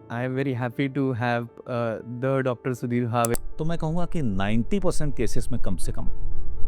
I am very happy to have the Dr. Sudhir Bhave. तो मैं कहूँगा कि 90% केसेस में कम से कम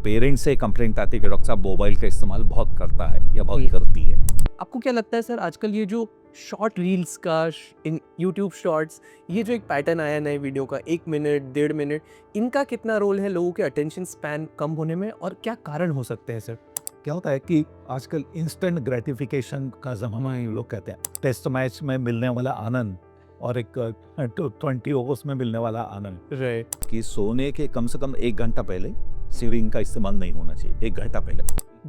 पेरेंट्स से कंप्लेंट आती है कि डॉक्टर साहब मोबाइल का इस्तेमाल बहुत करता है या बहुत करती है। आपको क्या लगता है सर, आजकल ये जो शॉर्ट रील्स का इन यूट्यूब शॉर्ट्स, ये जो एक पैटर्न आया नए वीडियो का 1 मिनट 1.5 मिनट, इनका कितना रोल है लोगों के अटेंशन स्पैन कम होने में और क्या कारण हो सकते हैं सर? क्या होता है कि आजकल इंस्टेंट ग्रेटिफिकेशन का ज़माना है, लोग कहते हैं टेस्ट मैच में मिलने वाला आनंद और एक 20 ओवर्स में मिलने वाला आनंद, राइट। कि सोने के कम से कम 1 घंटा पहले स्क्रीन का इस्तेमाल नहीं होना चाहिए। 1 घंटा पहले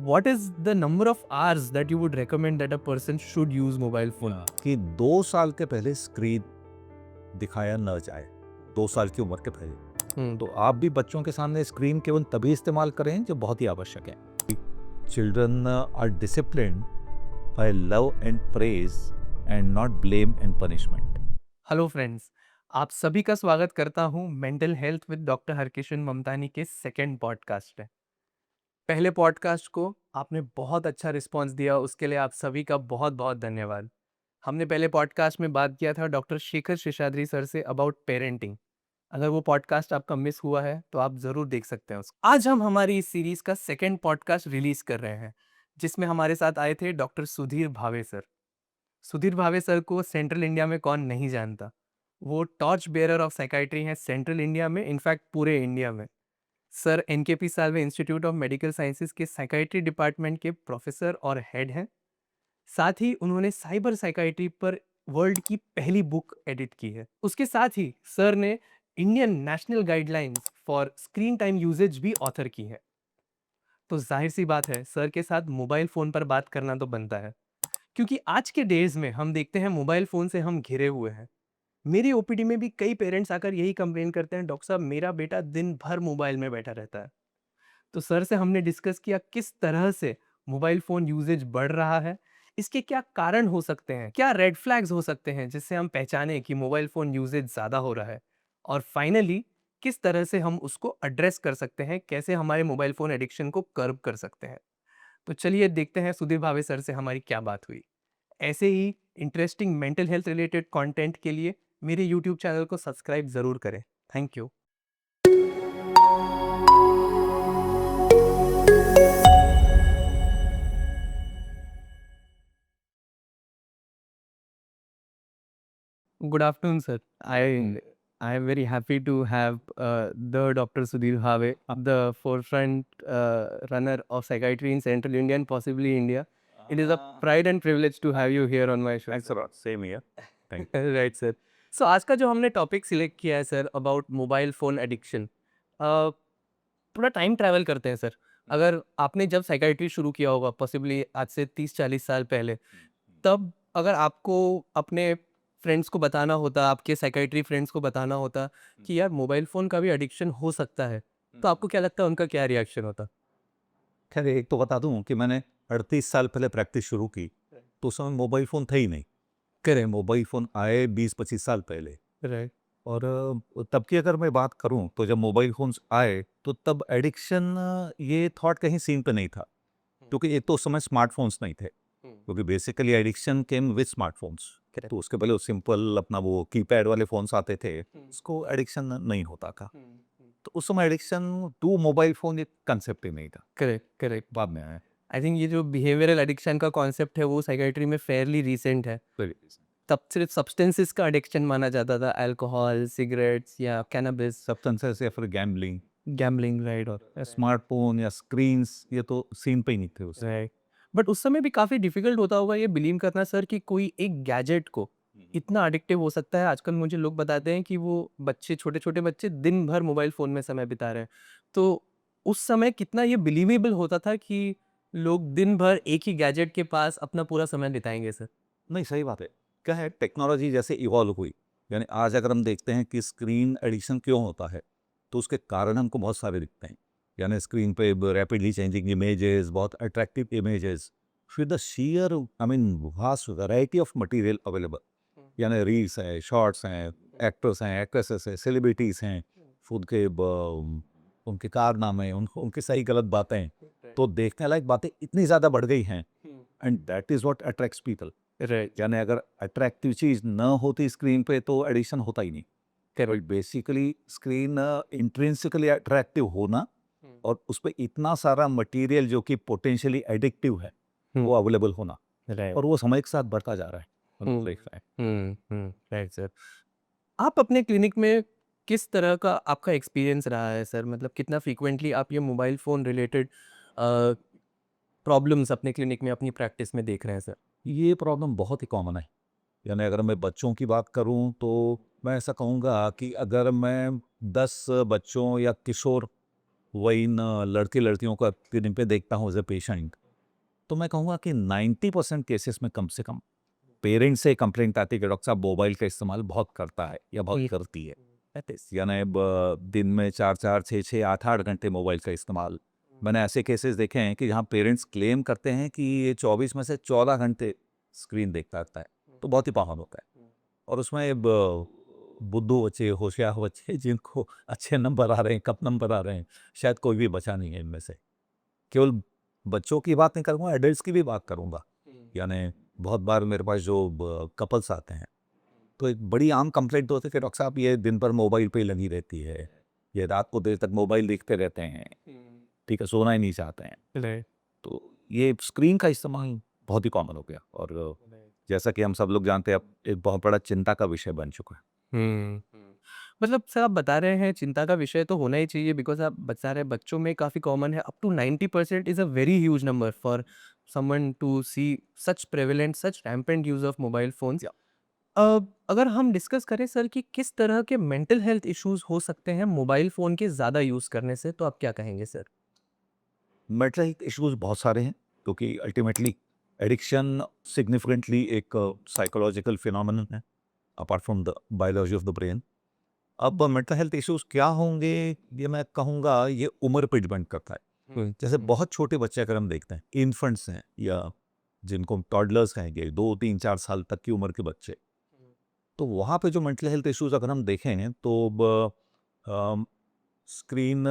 What is the number of hours that you would recommend that a person should use mobile phone? कि 2 साल के पहले स्क्रीन दिखाया न जाए। 2 साल की उम्र के पहले तो आप भी बच्चों के सामने स्क्रीन केवल तभी इस्तेमाल करें जो बहुत ही आवश्यक है। Children are disciplined by love and praise and not blame and punishment. Hello friends, आप सभी का स्वागत करता हूं mental health with doctor Harkishan Mamtani के सेकंड पॉडकास्ट में। पहले पॉडकास्ट को आपने बहुत अच्छा रिस्पांस दिया, उसके लिए आप सभी का बहुत बहुत धन्यवाद। हमने पहले पॉडकास्ट में बात किया था doctor Shekhar Seshadri sir say about parenting. अगर वो पॉडकास्ट आपका मिस हुआ है तो आप ज़रूर देख सकते हैं उसको। आज हम हमारी इस सीरीज़ का सेकंड पॉडकास्ट रिलीज़ कर रहे हैं, जिसमें हमारे साथ आए थे डॉक्टर सुधीर भावे सर। सुधीर भावे सर को सेंट्रल इंडिया में कौन नहीं जानता। वो टॉर्च बेयरर ऑफ साइकाइट्री हैं सेंट्रल इंडिया में, इनफैक्ट पूरे इंडिया में। Sir NKP Salve institute of medical sciences के साइकाइट्री डिपार्टमेंट के प्रोफेसर और हेड हैं। साथ ही उन्होंने साइबर साइकाइट्री पर वर्ल्ड की पहली बुक एडिट की है। उसके साथ ही सर ने Indian national guidelines for screen time usages भी ऑथर की है। तो जाहिर सी बात है, सर के साथ मोबाइल फ़ोन पर बात करना तो बनता है, क्योंकि आज के डेज में हम देखते हैं मोबाइल फ़ोन से हम घिरे हुए हैं। मेरी ओपीडी में भी कई पेरेंट्स आकर यही कंप्लेन करते हैं, डॉक्टर साहब मेरा बेटा दिन भर मोबाइल में बैठा रहता है। तो सर से हमने डिस्कस किया किस तरह से मोबाइल फ़ोन यूजेज बढ़ रहा है, इसके क्या कारण हो सकते हैं, क्या रेड फ्लैग्स हो सकते हैं जिससे हम पहचानें कि मोबाइल फ़ोन यूजेज ज़्यादा हो रहा है, और फाइनली किस तरह से हम उसको एड्रेस कर सकते हैं, कैसे हमारे मोबाइल फ़ोन एडिक्शन को कर्ब कर सकते हैं। तो चलिए देखते हैं सुधीर भावे सर से हमारी क्या बात हुई। ऐसे ही interesting mental health related content के लिए मेरे यूट्यूब चैनल को सब्सक्राइब ज़रूर करें। Thank you. Good afternoon, sir. I am very happy to have the Dr. Sudhir Bhave, the forefront runner of psychiatry in Central India and possibly India. It is a pride and privilege to have you here on my show. Thanks a lot. Same here. Thank you. Right sir. So आज का जो हमने topic select किया है sir, about mobile phone addiction, थोड़ा time travel करते हैं sir. अगर आपने जब साइकाइट्री शुरू किया होगा पॉसिबली आज से 30-40 साल पहले, तब अगर आपको अपने फ्रेंड्स को बताना होता, आपके साइकाइट्री फ्रेंड्स को बताना होता कि यार मोबाइल फ़ोन का भी एडिक्शन हो सकता है, तो आपको क्या लगता है उनका क्या रिएक्शन होता? खैर एक तो बता दूं कि मैंने 38 साल पहले प्रैक्टिस शुरू की तो उस समय मोबाइल फ़ोन था ही नहीं। करें। मोबाइल फ़ोन आए 20-25 साल पहले। राइट। और तब की अगर मैं बात करूं तो जब मोबाइल फ़ोन्स आए तो तब एडिक्शन ये थॉट कहीं सीन पे नहीं था, क्योंकि एक तो उस समय स्मार्टफोन्स नहीं थे, क्योंकि basically addiction came with smartphones. Correct. तो उसके पहले वो सिंपल अपना वो कीपैड वाले फ़ोन्स आते थे, उसको एडिक्शन नहीं होता था। तो उस समय एडिक्शन टू मोबाइल फ़ोन एक कंसेप्ट ही नहीं था, करेक्ट, करेक्ट। बाद में आया। आई थिंक ये जो बिहेवियरल एडिक्शन का कॉन्सेप्ट है वो साइकाइट्री में फेयरली रिसेंट है। तब सिर्फ सब्सटेंसेस का एडिक्शन माना जाता था, अल्कोहल, सिगरेट्स या कैनबिस, सब्सटेंसेस या फिर गैम्बलिंग, गैम्बलिंग, राइट। और स्मार्टफोन या स्क्रीन्स ये तो सीन पे ही नहीं थे उस समय। राइट। बट उस समय भी काफ़ी डिफिकल्ट होता होगा ये बिलीव करना सर कि कोई एक गैजेट को इतना एडिक्टिव हो सकता है। आजकल मुझे लोग बताते हैं कि वो बच्चे, छोटे-छोटे बच्चे दिन भर मोबाइल फ़ोन में समय बिता रहे हैं। तो उस समय कितना ये बिलीवेबल होता था कि लोग दिन भर एक ही गैजेट के पास अपना पूरा समय बिताएँगे सर? नहीं, सही बात है। क्या है, टेक्नोलॉजी जैसे इवॉल्व हुई, यानी आज अगर हम देखते हैं कि स्क्रीन एडिक्शन क्यों होता है, तो उसके कारण हमको बहुत सारे दिखते हैं। यानी स्क्रीन पे रैपिडली चेंजिंग इमेजेस, बहुत अट्रैक्टिव इमेजेस, फिर the shear I mean vast variety of material available. यानी रील्स हैं, शॉर्ट्स हैं, एक्टर्स हैं, एक्ट्रेसेस हैं, सेलिब्रिटीज़ हैं, उनके उनके कारनामे, उनकी सही गलत बातें, तो देखने लायक बातें इतनी ज़्यादा बढ़ गई हैं, and that is what attracts people. Right, यानी अगर अट्रैक्टिव चीज़ न होती स्क्रीन पे तो एडिक्शन होता ही नहीं। Correct. Basically screen intrinsically attractive होना हुँ, और उस पे इतना सारा मटेरियल जो कि पोटेंशियली एडिक्टिव है, हुँ, वो अवेलेबल होना राइट। और वो समय के साथ बढ़ता जा रहा है। हुँ, बिल्कुल देख रहे हैं। Right sir. आप अपने क्लिनिक में किस तरह का आपका एक्सपीरियंस रहा है सर? मतलब कितना फ्रीक्वेंटली आप ये मोबाइल फ़ोन रिलेटेड प्रॉब्लम्स अपने क्लिनिक में, अपनी प्रैक्टिस में देख रहे हैं सर? ये प्रॉब्लम बहुत ही कॉमन है। यानी अगर मैं बच्चों की बात करूं तो मैं ऐसा कहूँगा कि अगर मैं 10 बच्चों या किशोर वयीन लड़के लड़कियों को क्लिनिक पे देखता हूँ एज ए पेशेंट, तो मैं कहूँगा कि 90% केसेस में कम से कम पेरेंट्स से कंप्लेंट आती है कि डॉक्टर साहब मोबाइल का इस्तेमाल बहुत करता है या बहुत हुँ, करती है। दैट इज यानी दिन में 4-4, 6-6, 8-8 घंटे मोबाइल का इस्तेमाल। मैंने ऐसे केसेस देखे हैं कि जहाँ पेरेंट्स क्लेम करते हैं कि ये 24 में से 14 घंटे स्क्रीन देखता रहता है, तो बहुत ही पावन होता है। और उसमें बुद्धू बच्चे, होशियार बच्चे जिनको अच्छे नंबर आ रहे हैं, कम नंबर आ रहे हैं, शायद कोई भी बचा नहीं है इनमें से। केवल बच्चों की बात नहीं करूँगा, एडल्ट्स की भी बात करूँगा। यानी बहुत बार मेरे पास जो कपल्स आते हैं, तो एक बड़ी आम कंप्लेंट होती है कि डॉक्टर साहब ये दिन भर मोबाइल पे ही लगी रहती है, ये रात को देर तक मोबाइल देखते रहते हैं, ठीक है, सोना ही नहीं चाहते हैं। राइट, तो ये स्क्रीन का इस्तेमाल बहुत ही कॉमन हो गया और जैसा कि हम सब लोग जानते हैं अब एक बहुत बड़ा चिंता का विषय बन चुका है। मतलब सर आप बता रहे हैं चिंता का विषय तो होना ही चाहिए बिकॉज़ आप बता रहे हैं बच्चों में काफ़ी कॉमन है, up to 90% is a very huge number for someone to see such prevalent, such rampant use of mobile phones. अगर हम डिस्कस करें सर कि किस तरह के मेंटल हेल्थ इश्यूज़ हो सकते हैं मोबाइल फ़ोन के ज़्यादा यूज़ करने से, तो आप क्या कहेंगे सर? मेंटल हेल्थ इश्यूज बहुत सारे हैं क्योंकि अल्टीमेटली एडिक्शन सिग्निफिकेंटली एक साइकोलॉजिकल फिनोमेनन है apart from the biology of the brain. अब मेंटल हेल्थ इश्यूज क्या होंगे, ये मैं कहूँगा ये उम्र पर डिपेंड करता है। जैसे बहुत छोटे बच्चे अगर हम देखते हैं, इन्फेंट्स हैं या जिनको हम टॉडलर्स कहेंगे, 2 3 4 साल तक की उम्र के बच्चे, तो वहाँ पे जो मेंटल हेल्थ इश्यूज अगर हम देखें तो स्क्रीन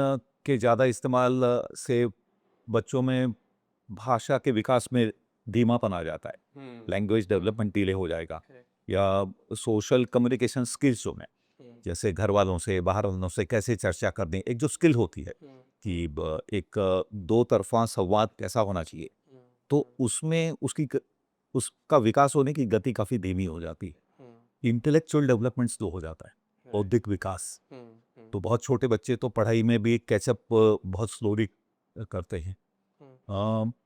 के ज़्यादा इस्तेमाल से बच्चों में भाषा के विकास में धीमापन आ जाता है, लैंग्वेज डेवलपमेंट डिले हो जाएगा या सोशल कम्युनिकेशन स्किल्स जो हैं, जैसे घर वालों से, बाहर वालों से कैसे चर्चा करनी, एक जो स्किल होती है कि एक दो तरफा संवाद कैसा होना चाहिए, तो उसमें उसका विकास होने की गति काफ़ी धीमी हो जाती है। इंटेलेक्चुअल डेवलपमेंट स्लो हो जाता है, बौद्धिक विकास। तो बहुत छोटे बच्चे तो पढ़ाई में भी कैचअप बहुत स्लोली करते हैं।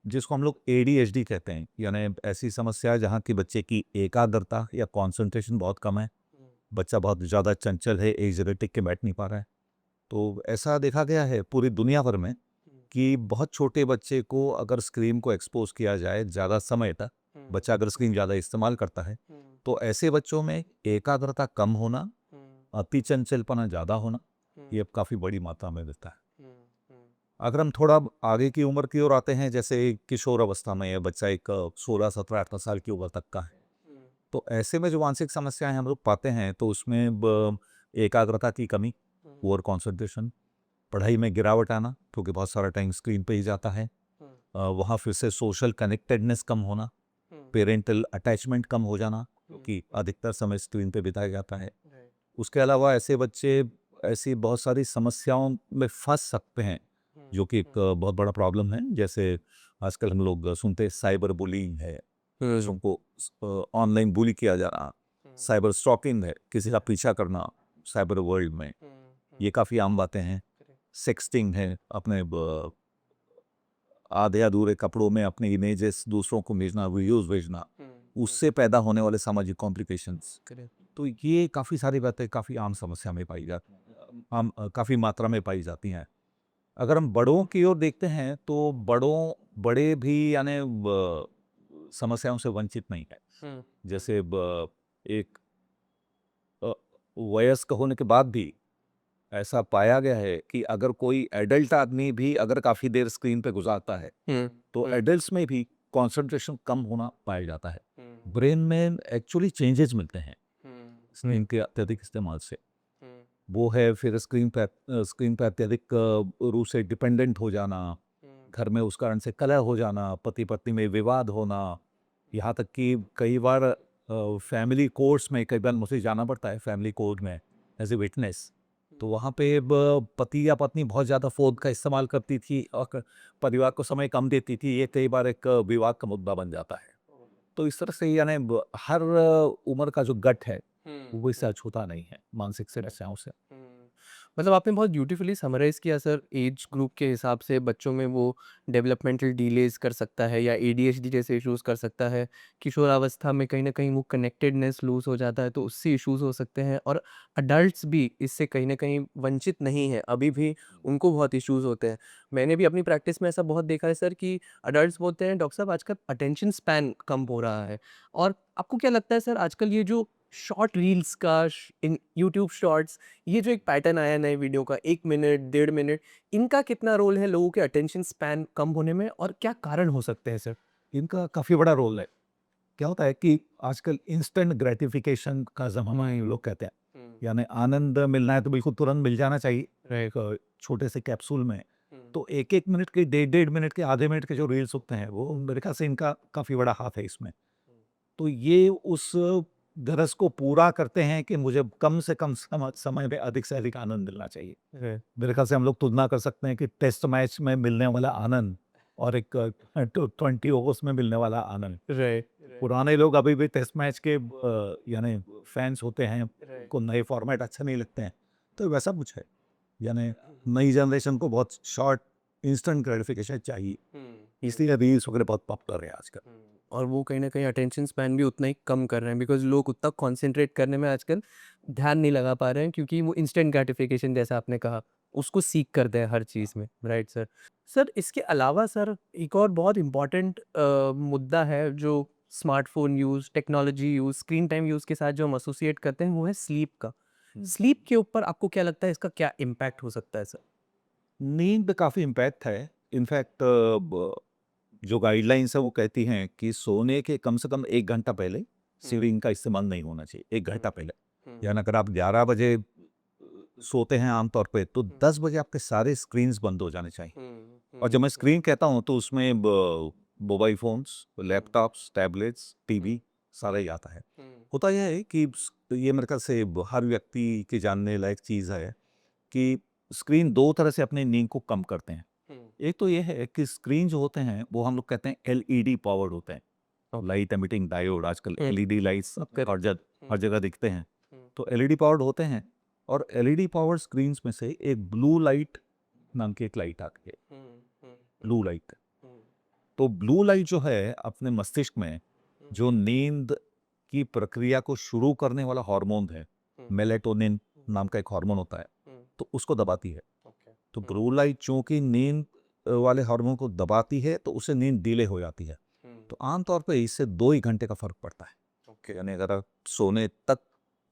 जिसको हम लोग एडीएचडी कहते हैं, यानी ऐसी समस्या है जहाँ की बच्चे की एकाग्रता या कंसंट्रेशन बहुत कम है, बच्चा बहुत ज़्यादा चंचल है, एक जगह टिक के बैठ नहीं पा रहा है। तो ऐसा देखा गया है पूरी दुनिया भर में कि बहुत छोटे बच्चे को अगर स्क्रीन को एक्सपोज किया जाए ज़्यादा समय तक, बच्चा अगर स्क्रीन ज़्यादा इस्तेमाल करता है, तो ऐसे बच्चों में एकाग्रता कम होना, अति चंचलपना ज़्यादा होना, ये अब काफ़ी बड़ी मात्रा में दिखता है। अगर हम थोड़ा आगे की उम्र की ओर आते हैं, जैसे किशोर अवस्था में है बच्चा, एक 16 17 18 साल की उम्र तक का है, तो ऐसे में जो मानसिक समस्याएं हम लोग पाते हैं तो उसमें एकाग्रता की कमी, पुअर कंसंट्रेशन, पढ़ाई में गिरावट आना क्योंकि बहुत सारा टाइम स्क्रीन पे ही जाता है, वहाँ फिर से सोशल कनेक्टेडनेस कम होना, पेरेंटल अटैचमेंट कम हो जाना क्योंकि अधिकतर समय स्क्रीन पे बिताया जाता है। उसके अलावा ऐसे बच्चे ऐसी बहुत सारी समस्याओं में फंस सकते हैं जो कि एक बहुत बड़ा प्रॉब्लम है। जैसे आजकल हम लोग सुनते हैं साइबर बुलिंग है, बच्चों को ऑनलाइन बुली किया जाना, साइबर स्टॉकिंग है, किसी का पीछा करना साइबर वर्ल्ड में, ये काफ़ी आम बातें हैं। सेक्सटिंग है, अपने आधे अधूरे कपड़ों में अपने इमेजेस दूसरों को भेजना, वीडियोस भेजना, उससे पैदा होने वाले सामाजिक कॉम्प्लिकेशंस, तो ये काफ़ी सारी बातें काफ़ी आम समस्या में पाई जाती, काफ़ी मात्रा में पाई जाती हैं। अगर हम बड़ों की ओर देखते हैं तो बड़े भी यानी समस्याओं से वंचित नहीं है। जैसे एक अ, वयस्क होने के बाद भी ऐसा पाया गया है कि अगर कोई एडल्ट आदमी भी अगर काफ़ी देर स्क्रीन पे गुजारता है, तो एडल्ट्स में भी कंसंट्रेशन कम होना पाया जाता है। ब्रेन में एक्चुअली चेंजेस मिलते हैं स्क्रीन के अत्यधिक इस्तेमाल से। वो है फिर स्क्रीन पे अत्यधिक रूप से डिपेंडेंट हो जाना, घर में उस कारण से कलह हो जाना, पति पत्नी में विवाद होना, यहाँ तक कि कई बार फैमिली कोर्ट्स में कई बार मुझे जाना पड़ता है फैमिली कोर्ट में एज ए विटनेस। तो वहाँ पे पति या पत्नी बहुत ज़्यादा फ़ोन का इस्तेमाल करती थी और परिवार को समय कम देती थी, ये कई बार एक विवाद का मुद्दा बन जाता है। तो इस तरह से यानी हर उम्र का जो गट है वो इससे अछूता नहीं है मानसिक समस्याओं से। मतलब आपने बहुत ब्यूटीफुली समराइज़ किया सर, एज ग्रुप के हिसाब से बच्चों में वो डेवलपमेंटल डिलेज़ कर सकता है या एडीएचडी जैसे इश्यूज़ कर सकता है। किशोरावस्था में कहीं न कहीं वो कनेक्टेडनेस लूज़ हो जाता है, तो उससे इश्यूज़ हो सकते हैं और एडल्ट्स भी इससे कहीं न कहीं वंचित नहीं हैं, अभी भी उनको बहुत इश्यूज़ होते हैं। मैंने भी अपनी प्रैक्टिस में ऐसा बहुत देखा है सर कि एडल्ट्स बोलते हैं, डॉक्टर साहब आजकल अटेंशन स्पैन कम हो रहा है। और आपको क्या लगता है सर, आजकल ये जो शॉर्ट रील्स का इन यूट्यूब शॉर्ट्स, ये जो एक पैटर्न आया है नए वीडियो का 1 मिनट, 1.5 मिनट, इनका कितना रोल है लोगों के अटेंशन स्पैन कम होने में और क्या कारण हो सकते हैं सर? इनका काफ़ी बड़ा रोल है। क्या होता है कि आजकल इंस्टेंट ग्रेटिफिकेशन का ज़माना है, लोग कहते हैं। यानी आनंद मिलना है तो बिल्कुल तुरंत मिल जाना चाहिए एक छोटे से कैप्सूल में। तो 1-1 मिनट के, डेढ़-डेढ़ मिनट के, आधे मिनट के जो रील्स होते हैं, वो मेरे ख्याल से इनका काफ़ी बड़ा हाथ है इसमें। तो ये उस गरज को पूरा करते हैं कि मुझे कम से कम समय में अधिक से अधिक आनंद मिलना चाहिए। मेरे ख्याल से हम लोग तुलना कर सकते हैं कि टेस्ट मैच में मिलने वाला आनंद और एक 20 ओवर्स में मिलने वाला आनंद। राइट, पुराने लोग अभी भी टेस्ट मैच के यानी फैंस होते हैं, राइट। उनको नए फॉर्मेट अच्छे नहीं लगते हैं। तो वैसा कुछ है। यानी नई जनरेशन को बहुत शॉर्ट इंस्टेंट ग्रेटिफिकेशन चाहिए, इसलिए रील्स वगैरह बहुत पॉपुलर है आजकल। और वो कहीं न कहीं अटेंशन स्पैन भी उतना ही कम कर रहे हैं, बिकॉज़ लोग उतना कॉन्संट्रेट करने में आजकल ध्यान नहीं लगा पा रहे हैं, क्योंकि वो इंस्टेंट ग्रैटिफिकेशन जैसा आपने कहा, उसको सीक करते हैं हर चीज़ में। Right sir. सर इसके अलावा सर एक और बहुत इम्पोर्टेंट मुद्दा है जो smartphone use, technology use, screen time use के साथ जो हम एसोसिएट करते हैं, वो है स्लीप का। स्लीप के ऊपर आपको क्या लगता है, इसका क्या इम्पैक्ट हो सकता है सर? नींद पे काफ़ी इम्पैक्ट है। इनफैक्ट जो गाइडलाइंस है वो कहती हैं कि सोने के कम से कम 1 घंटा पहले स्क्रीन का इस्तेमाल नहीं होना चाहिए, 1 घंटा पहले। यानी अगर आप 11 बजे सोते हैं आमतौर पे, तो 10 बजे आपके सारे स्क्रीन्स बंद हो जाने चाहिए। और जब मैं स्क्रीन कहता हूँ तो उसमें mobile phones, laptops, tablets, TV सारा ही आता है। होता यह है कि ये मेरे ख्याल से हर व्यक्ति की जानने लायक चीज़ है कि स्क्रीन 2 तरह से अपनी नींद को कम करते हैं। एक तो ये है कि स्क्रीन जो होते हैं वो हम लोग कहते हैं एलईडी पावर्ड होते हैं। लाइट एमिटिंग डायोड, आजकल एलईडी लाइट्स हर जगह दिखते हैं। तो एलईडी पावर्ड होते हैं और एलईडी पावर्ड स्क्रीन्स में से एक ब्लू लाइट नाम की एक लाइट आती है, ब्लू लाइट। तो ब्लू लाइट जो है अपने मस्तिष्क में जो नींद की प्रक्रिया को शुरू करने वाला हार्मोन है, मेलेटोनिन नाम का एक हार्मोन होता है, तो उसको दबाती है। तो ब्लू लाइट चूंकि नींद वाले हार्मोन को दबाती है तो उससे नींद डिले हो जाती है। तो आमतौर पे इससे 2 ही घंटे का फर्क पड़ता है। यानी अगर आप सोने तक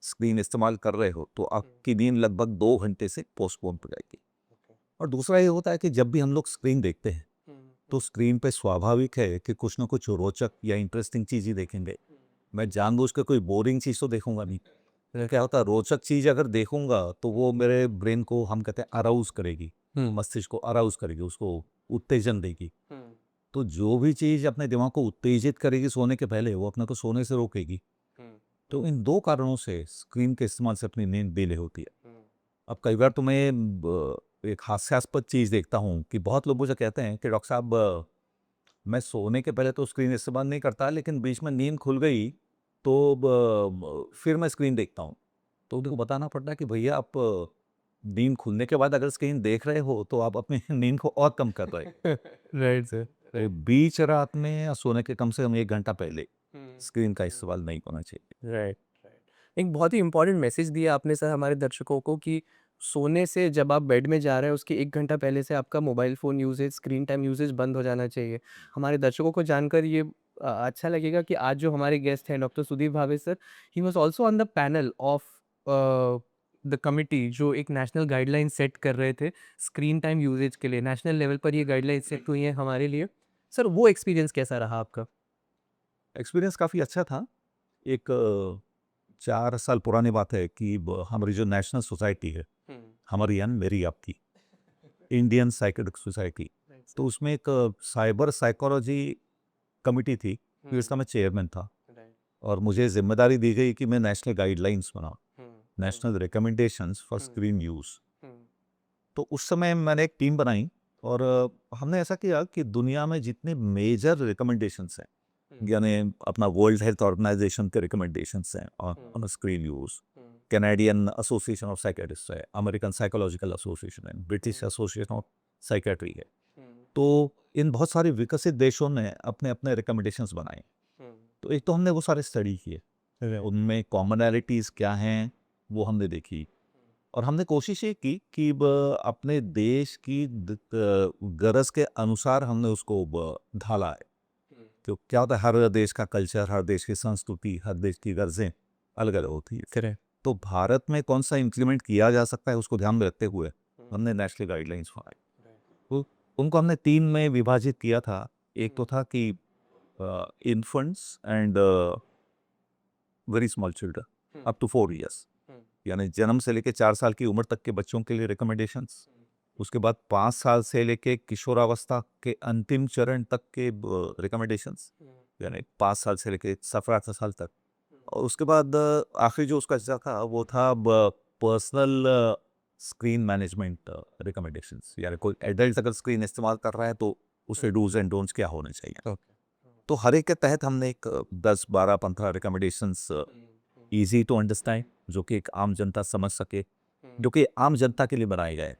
स्क्रीन इस्तेमाल कर रहे हो तो आपकी नींद लगभग 2 घंटे से पोस्टपोन हो जाएगी। और दूसरा ये होता है कि जब भी हम लोग स्क्रीन देखते हैं तो स्क्रीन पे स्वाभाविक है कि कुछ ना कुछ रोचक या इंटरेस्टिंग चीज़ ही देखेंगे। मैं जानबूझ के कोई बोरिंग चीज़ तो देखूंगा नहीं। फिर क्या होता है, रोचक चीज़ अगर देखूंगा तो वो मेरे ब्रेन को हम कहते हैं अराउज करेगी, मस्तिष्क को अराउज करेगी, उसको उत्तेजन देगी। तो जो भी चीज़ अपने दिमाग को उत्तेजित करेगी सोने के पहले, वो अपने को सोने से रोकेगी। तो इन 2 कारणों से स्क्रीन के इस्तेमाल से अपनी नींद डिले होती है। अब कई बार तो मैं एक हास्यास्पद चीज़ देखता हूँ कि बहुत लोग मुझे कहते हैं कि डॉक्टर साहब मैं सोने के पहले तो स्क्रीन इस्तेमाल नहीं करता, लेकिन बीच में नींद खुल गई तो फिर मैं स्क्रीन देखता हूँ। तो उनको बताना पड़ता है कि भैया आप नींद खुलने के बाद अगर स्क्रीन देख रहे हो तो आप अपनी नींद को और कम कर रहे हो। Right sir. तो बीच रात में या सोने के कम से कम 1 घंटा पहले स्क्रीन का इस्तेमाल नहीं होना चाहिए। Right, right. एक बहुत ही इम्पोर्टेंट मैसेज दिया आपने सर हमारे दर्शकों को कि सोने से जब आप बेड में जा रहे हैं उसके 1 घंटा पहले से आपका mobile phone usage, screen time usage बंद हो जाना चाहिए। हमारे दर्शकों को जानकर ये अच्छा लगेगा कि आज जो हमारे गेस्ट हैं doctor Sudeep Bhave sir, he was also on the panel of the committee जो एक नेशनल गाइडलाइन सेट कर रहे थे स्क्रीन टाइम यूसेज के लिए। नेशनल लेवल पर ये गाइडलाइन सेट हुई है हमारे लिए। सर वो एक्सपीरियंस कैसा रहा आपका? एक्सपीरियंस काफ़ी अच्छा था। एक 4 साल पुरानी बात है कि हमारी जो नेशनल सोसाइटी है, हमारी यानी मेरी आपकी इंडियन साइकेट्रिक सोसाइटी, तो उसमें एक साइबर साइकोलॉजी कमिटी थी फिर इसका मैं चेयरमैन था राइट। और मुझे जिम्मेदारी दी गई कि मैं नेशनल गाइडलाइंस बनाऊं, national recommendations for screen use. तो उस समय मैंने एक टीम बनाई और हमने ऐसा किया कि दुनिया में जितने मेजर रिकमेंडेशंस हैं, यानी अपना वर्ल्ड हेल्थ ऑर्गेनाइजेशन के रिकमेंडेशंस हैं on screen use, Canadian association of psychiatrist है, अमेरिकन साइकोलॉजिकल एसोसिएशन है, ब्रिटिश एसोसिएशन ऑफ साइकेट्री है। तो इन बहुत सारे विकसित देशों ने अपने अपने रिकमेंडेशंस बनाए। तो एक तो हमने वो सारे स्टडी किए, उनमें कॉमनैलिटीज़ क्या हैं वो हमने देखी और हमने कोशिश ये की कि अपने देश की गरज के अनुसार हमने उसको ढाला है। तो क्या होता है, हर देश का कल्चर, हर देश की संस्कृति, हर देश की गर्जें अलग अलग होती है। करेक्ट। तो भारत में कौन सा इम्प्लीमेंट किया जा सकता है उसको ध्यान में रखते हुए हमने नेशनल गाइडलाइंस बनाई। तो उनको हमने 3 में विभाजित किया था। एक तो था कि infants and very small children up to 4 years, यानी जन्म से लेके 4 साल की उम्र तक के बच्चों के लिए रिकमेंडेशंस। उसके बाद 5 साल से लेके किशोरावस्था के अंतिम चरण तक के रिकमेंडेशंस, यानी 5 साल से लेके 17-18 साल तक। और उसके बाद आखिरी जो उसका हिस्सा था वो था पर्सनल स्क्रीन मैनेजमेंट रिकमेंडेशंस, यानी कोई एडल्ट अगर स्क्रीन इस्तेमाल कर रहा है तो उसके डूज एंड डोंट्स क्या होने चाहिए। तो हर एक के तहत हमने एक 10, 12, 15 रिकमेंडेशंस ईजी टू अंडरस्टैंड, जो कि एक आम जनता समझ सके, जो कि आम जनता के लिए बनाए गए,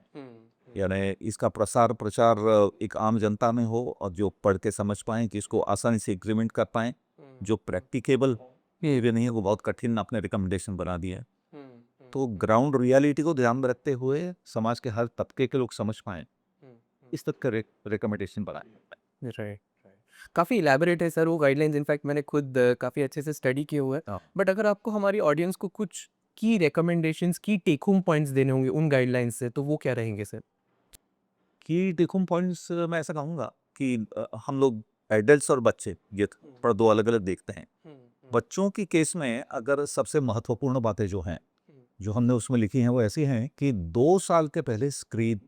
यानी इसका प्रसार प्रचार एक आम जनता में हो और जो पढ़ के समझ पाएँ, जिसको आसानी से एग्रीमेंट कर पाएँ, जो प्रैक्टिकेबल भी नहीं है वो बहुत कठिन आपने रिकमेंडेशन बना दिए हैं। तो ग्राउंड रियलिटी को ध्यान में रखते हुए समाज के हर तबके के लोग समझ पाएँ, इस तक का रिकमेंडेशन बनाए। राइट। काफ़ी इलैबोरेट है सर वो गाइडलाइंस, इनफैक्ट मैंने खुद काफ़ी अच्छे से स्टडी किए हुए हैं। हाँ। बट अगर आपको हमारी ऑडियंस को कुछ की रिकमेंडेशंस, की टेक होम पॉइंट्स देने होंगे उन गाइडलाइंस से, तो वो क्या रहेंगे सर? की टेक होम पॉइंट्स मैं ऐसा कहूँगा कि हम लोग एडल्ट्स और बच्चे ये थोड़ा 2 अलग-अलग देखते हैं। बच्चों की केस में अगर सबसे महत्वपूर्ण बातें जो हैं, जो हमने उसमें लिखी हैं वो ऐसी हैं कि 2 साल के पहले स्क्रीन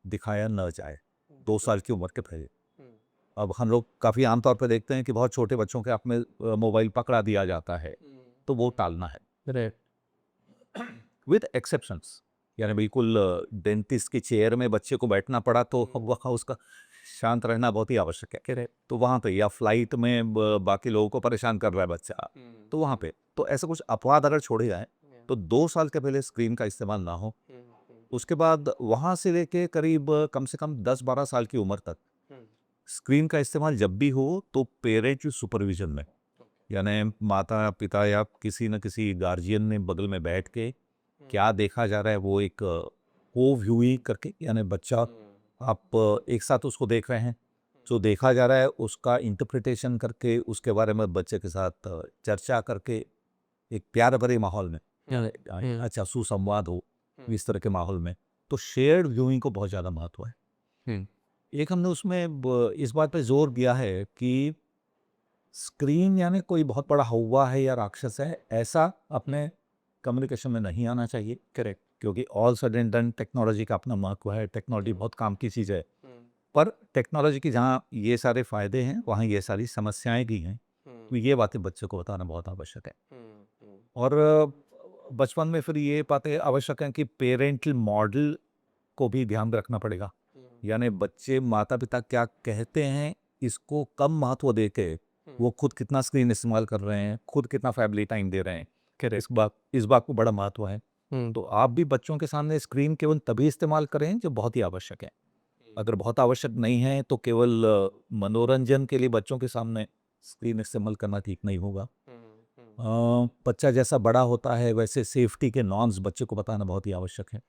दिखाया न जाए, 2 साल की उम्र के पहले। अब हम लोग काफ़ी आम तौर पे देखते हैं कि बहुत छोटे बच्चों के हाथ में मोबाइल पकड़ा दिया जाता है, तो वो टालना है। राइट। विद एक्सेप्शंस, यानी बिल्कुल डेंटिस्ट की चेयर में बच्चे को बैठना पड़ा तो वहाँ उसका शांत रहना बहुत ही आवश्यक है। करेक्ट। तो वहाँ पे, या फ्लाइट में बाकी लोगों को परेशान कर रहा है बच्चा, तो वहाँ पे तो ऐसा कुछ अपवाद अगर छोड़े जाए तो 2 साल के पहले स्क्रीन का इस्तेमाल ना हो। उसके बाद वहाँ से लेके करीब कम से कम 10-12 साल की उम्र तक स्क्रीन का इस्तेमाल जब भी हो तो पेरेंट की सुपरविजन में, यानी माता पिता या किसी न किसी गार्जियन ने बगल में बैठ के क्या देखा जा रहा है वो एक को व्यूइंग करके, यानी बच्चा आप एक साथ उसको देख रहे हैं, जो देखा जा रहा है उसका इंटरप्रिटेशन करके उसके बारे में बच्चे के साथ चर्चा करके एक प्यार भरे माहौल में, अच्छा सुसंवाद हो इस तरह के माहौल में, तो शेयर्ड व्यूइंग को बहुत ज़्यादा महत्व है। एक हमने उसमें इस बात पे जोर दिया है कि स्क्रीन यानी कोई बहुत बड़ा हौवा है या राक्षस है, ऐसा अपने कम्युनिकेशन में नहीं आना चाहिए। करेक्ट। क्योंकि ऑल सडन डन टेक्नोलॉजी का अपना महत्व है, टेक्नोलॉजी बहुत काम की चीज़ है, पर टेक्नोलॉजी की जहाँ ये सारे फायदे हैं वहाँ ये सारी समस्याएं भी हैं, तो ये बातें बच्चों को बताना बहुत आवश्यक है। और बचपन में फिर ये बातें आवश्यक हैं कि पेरेंटल मॉडल को भी ध्यान में रखना पड़ेगा, यानी बच्चे माता पिता क्या कहते हैं इसको कम महत्व दे के वो खुद कितना स्क्रीन इस्तेमाल कर रहे हैं, खुद कितना फैमिली टाइम दे रहे हैं, इस बात को बड़ा महत्व है। तो आप भी बच्चों के सामने स्क्रीन केवल तभी इस्तेमाल करें जब बहुत ही आवश्यक है। अगर बहुत आवश्यक नहीं है तो केवल मनोरंजन के लिए बच्चों के सामने स्क्रीन इस्तेमाल करना ठीक नहीं होगा। बच्चा जैसा बड़ा होता है वैसे सेफ्टी के नॉर्म्स बच्चे को बताना बहुत ही आवश्यक है,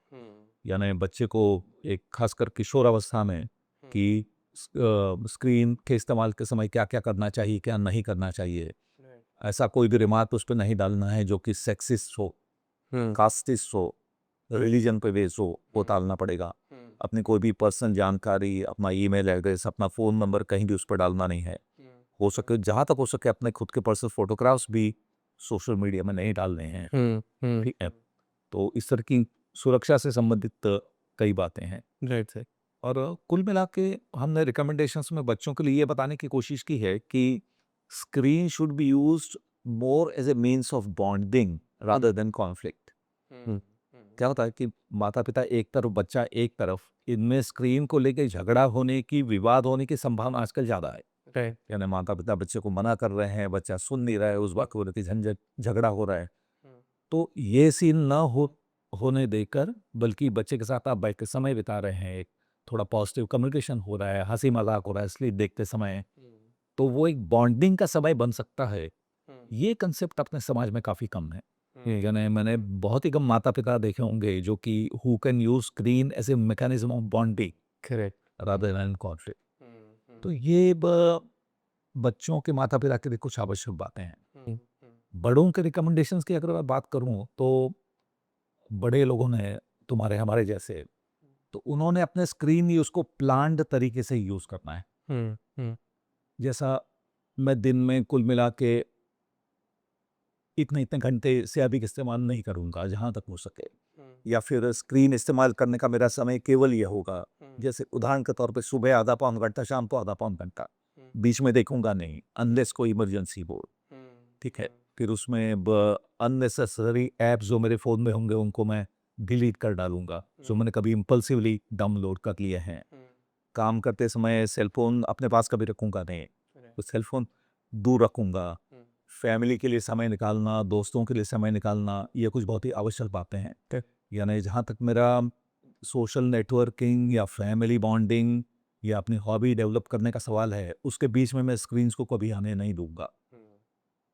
यानी बच्चे को एक खासकर किशोर अवस्था में कि स्क्रीन के इस्तेमाल के समय क्या क्या करना चाहिए, क्या नहीं करना चाहिए, ऐसा कोई भी रिमार्क उस पर नहीं डालना है जो कि सेक्सिस्ट हो, कास्टिस्ट हो, रिलीजन पे बेस्ड हो, वो टालना पड़ेगा। अपनी कोई भी पर्सनल जानकारी, अपना ईमेल एड्रेस, अपना फ़ोन नंबर कहीं भी उस पर डालना नहीं है। हो सके, जहाँ तक हो सके अपने खुद के पर्सनल फोटोग्राफ्स भी सोशल मीडिया में नहीं डालने हैं, ठीक है। तो इस तरह की सुरक्षा से संबंधित कई बातें हैं। Right sir. और कुल मिला के हमने रिकमेंडेशंस में बच्चों के लिए ये बताने की कोशिश की है कि screen should be used more as a means of bonding rather than conflict. क्या होता है कि माता पिता एक तरफ, बच्चा एक तरफ, इनमें स्क्रीन को लेके झगड़ा होने की, विवाद होने की संभावना आजकल ज़्यादा है। राइट। यानी माता पिता बच्चे को मना कर रहे हैं, बच्चा सुन नहीं रहा है, उस बात को लेके झंझट झगड़ा हो रहा है। तो ये सीन ना होने देकर, बल्कि बच्चे के साथ आप बैठ के समय बिता रहे हैं, एक थोड़ा पॉजिटिव कम्युनिकेशन हो रहा है, हंसी मजाक हो रहा है स्लीप देखते समय, तो वो एक बॉन्डिंग का समय बन सकता है। ये कंसेप्ट अपने समाज में काफ़ी कम है। यानी मैंने बहुत ही कम माता पिता देखे होंगे जो कि who can use screen as a mechanism of bonding correct. Rather than conflict. तो ये बच्चों के माता पिता के लिए कुछ आवश्यक बातें हैं। बड़ों के रिकमेंडेशंस की अगर मैं बात करूं, तो बड़े लोगों ने, तुम्हारे हमारे जैसे, तो उन्होंने अपने स्क्रीन यूज को प्लान्ड तरीके से यूज करना है। जैसा मैं दिन में कुल मिला के इतने इतने घंटे से अधिक इस्तेमाल नहीं करूंगा जहां तक हो सके, या फिर स्क्रीन इस्तेमाल करने का मेरा समय केवल ये होगा, जैसे उदाहरण के तौर पे सुबह आधा पौन घंटा, शाम को आधा पौन घंटा, बीच में देखूंगा नहीं अनलेस कोई इमरजेंसी हो। ठीक है, फिर उसमें अननेसेसरी ऐप्स जो मेरे फ़ोन में होंगे उनको मैं डिलीट कर डालूंगा, जो मैंने कभी इम्पल्सिवली डाउनलोड कर लिए हैं। काम करते समय सेलफोन अपने पास कभी रखूंगा नहीं, तो सेलफोन दूर रखूंगा। फैमिली के लिए समय निकालना, दोस्तों के लिए समय निकालना, ये कुछ बहुत ही आवश्यक बातें हैं। यानी जहाँ तक मेरा सोशल नेटवर्किंग या फैमिली बॉन्डिंग या अपनी हॉबी डेवलप करने का सवाल है, उसके बीच में मैं स्क्रीन्स को कभी आने नहीं दूंगा।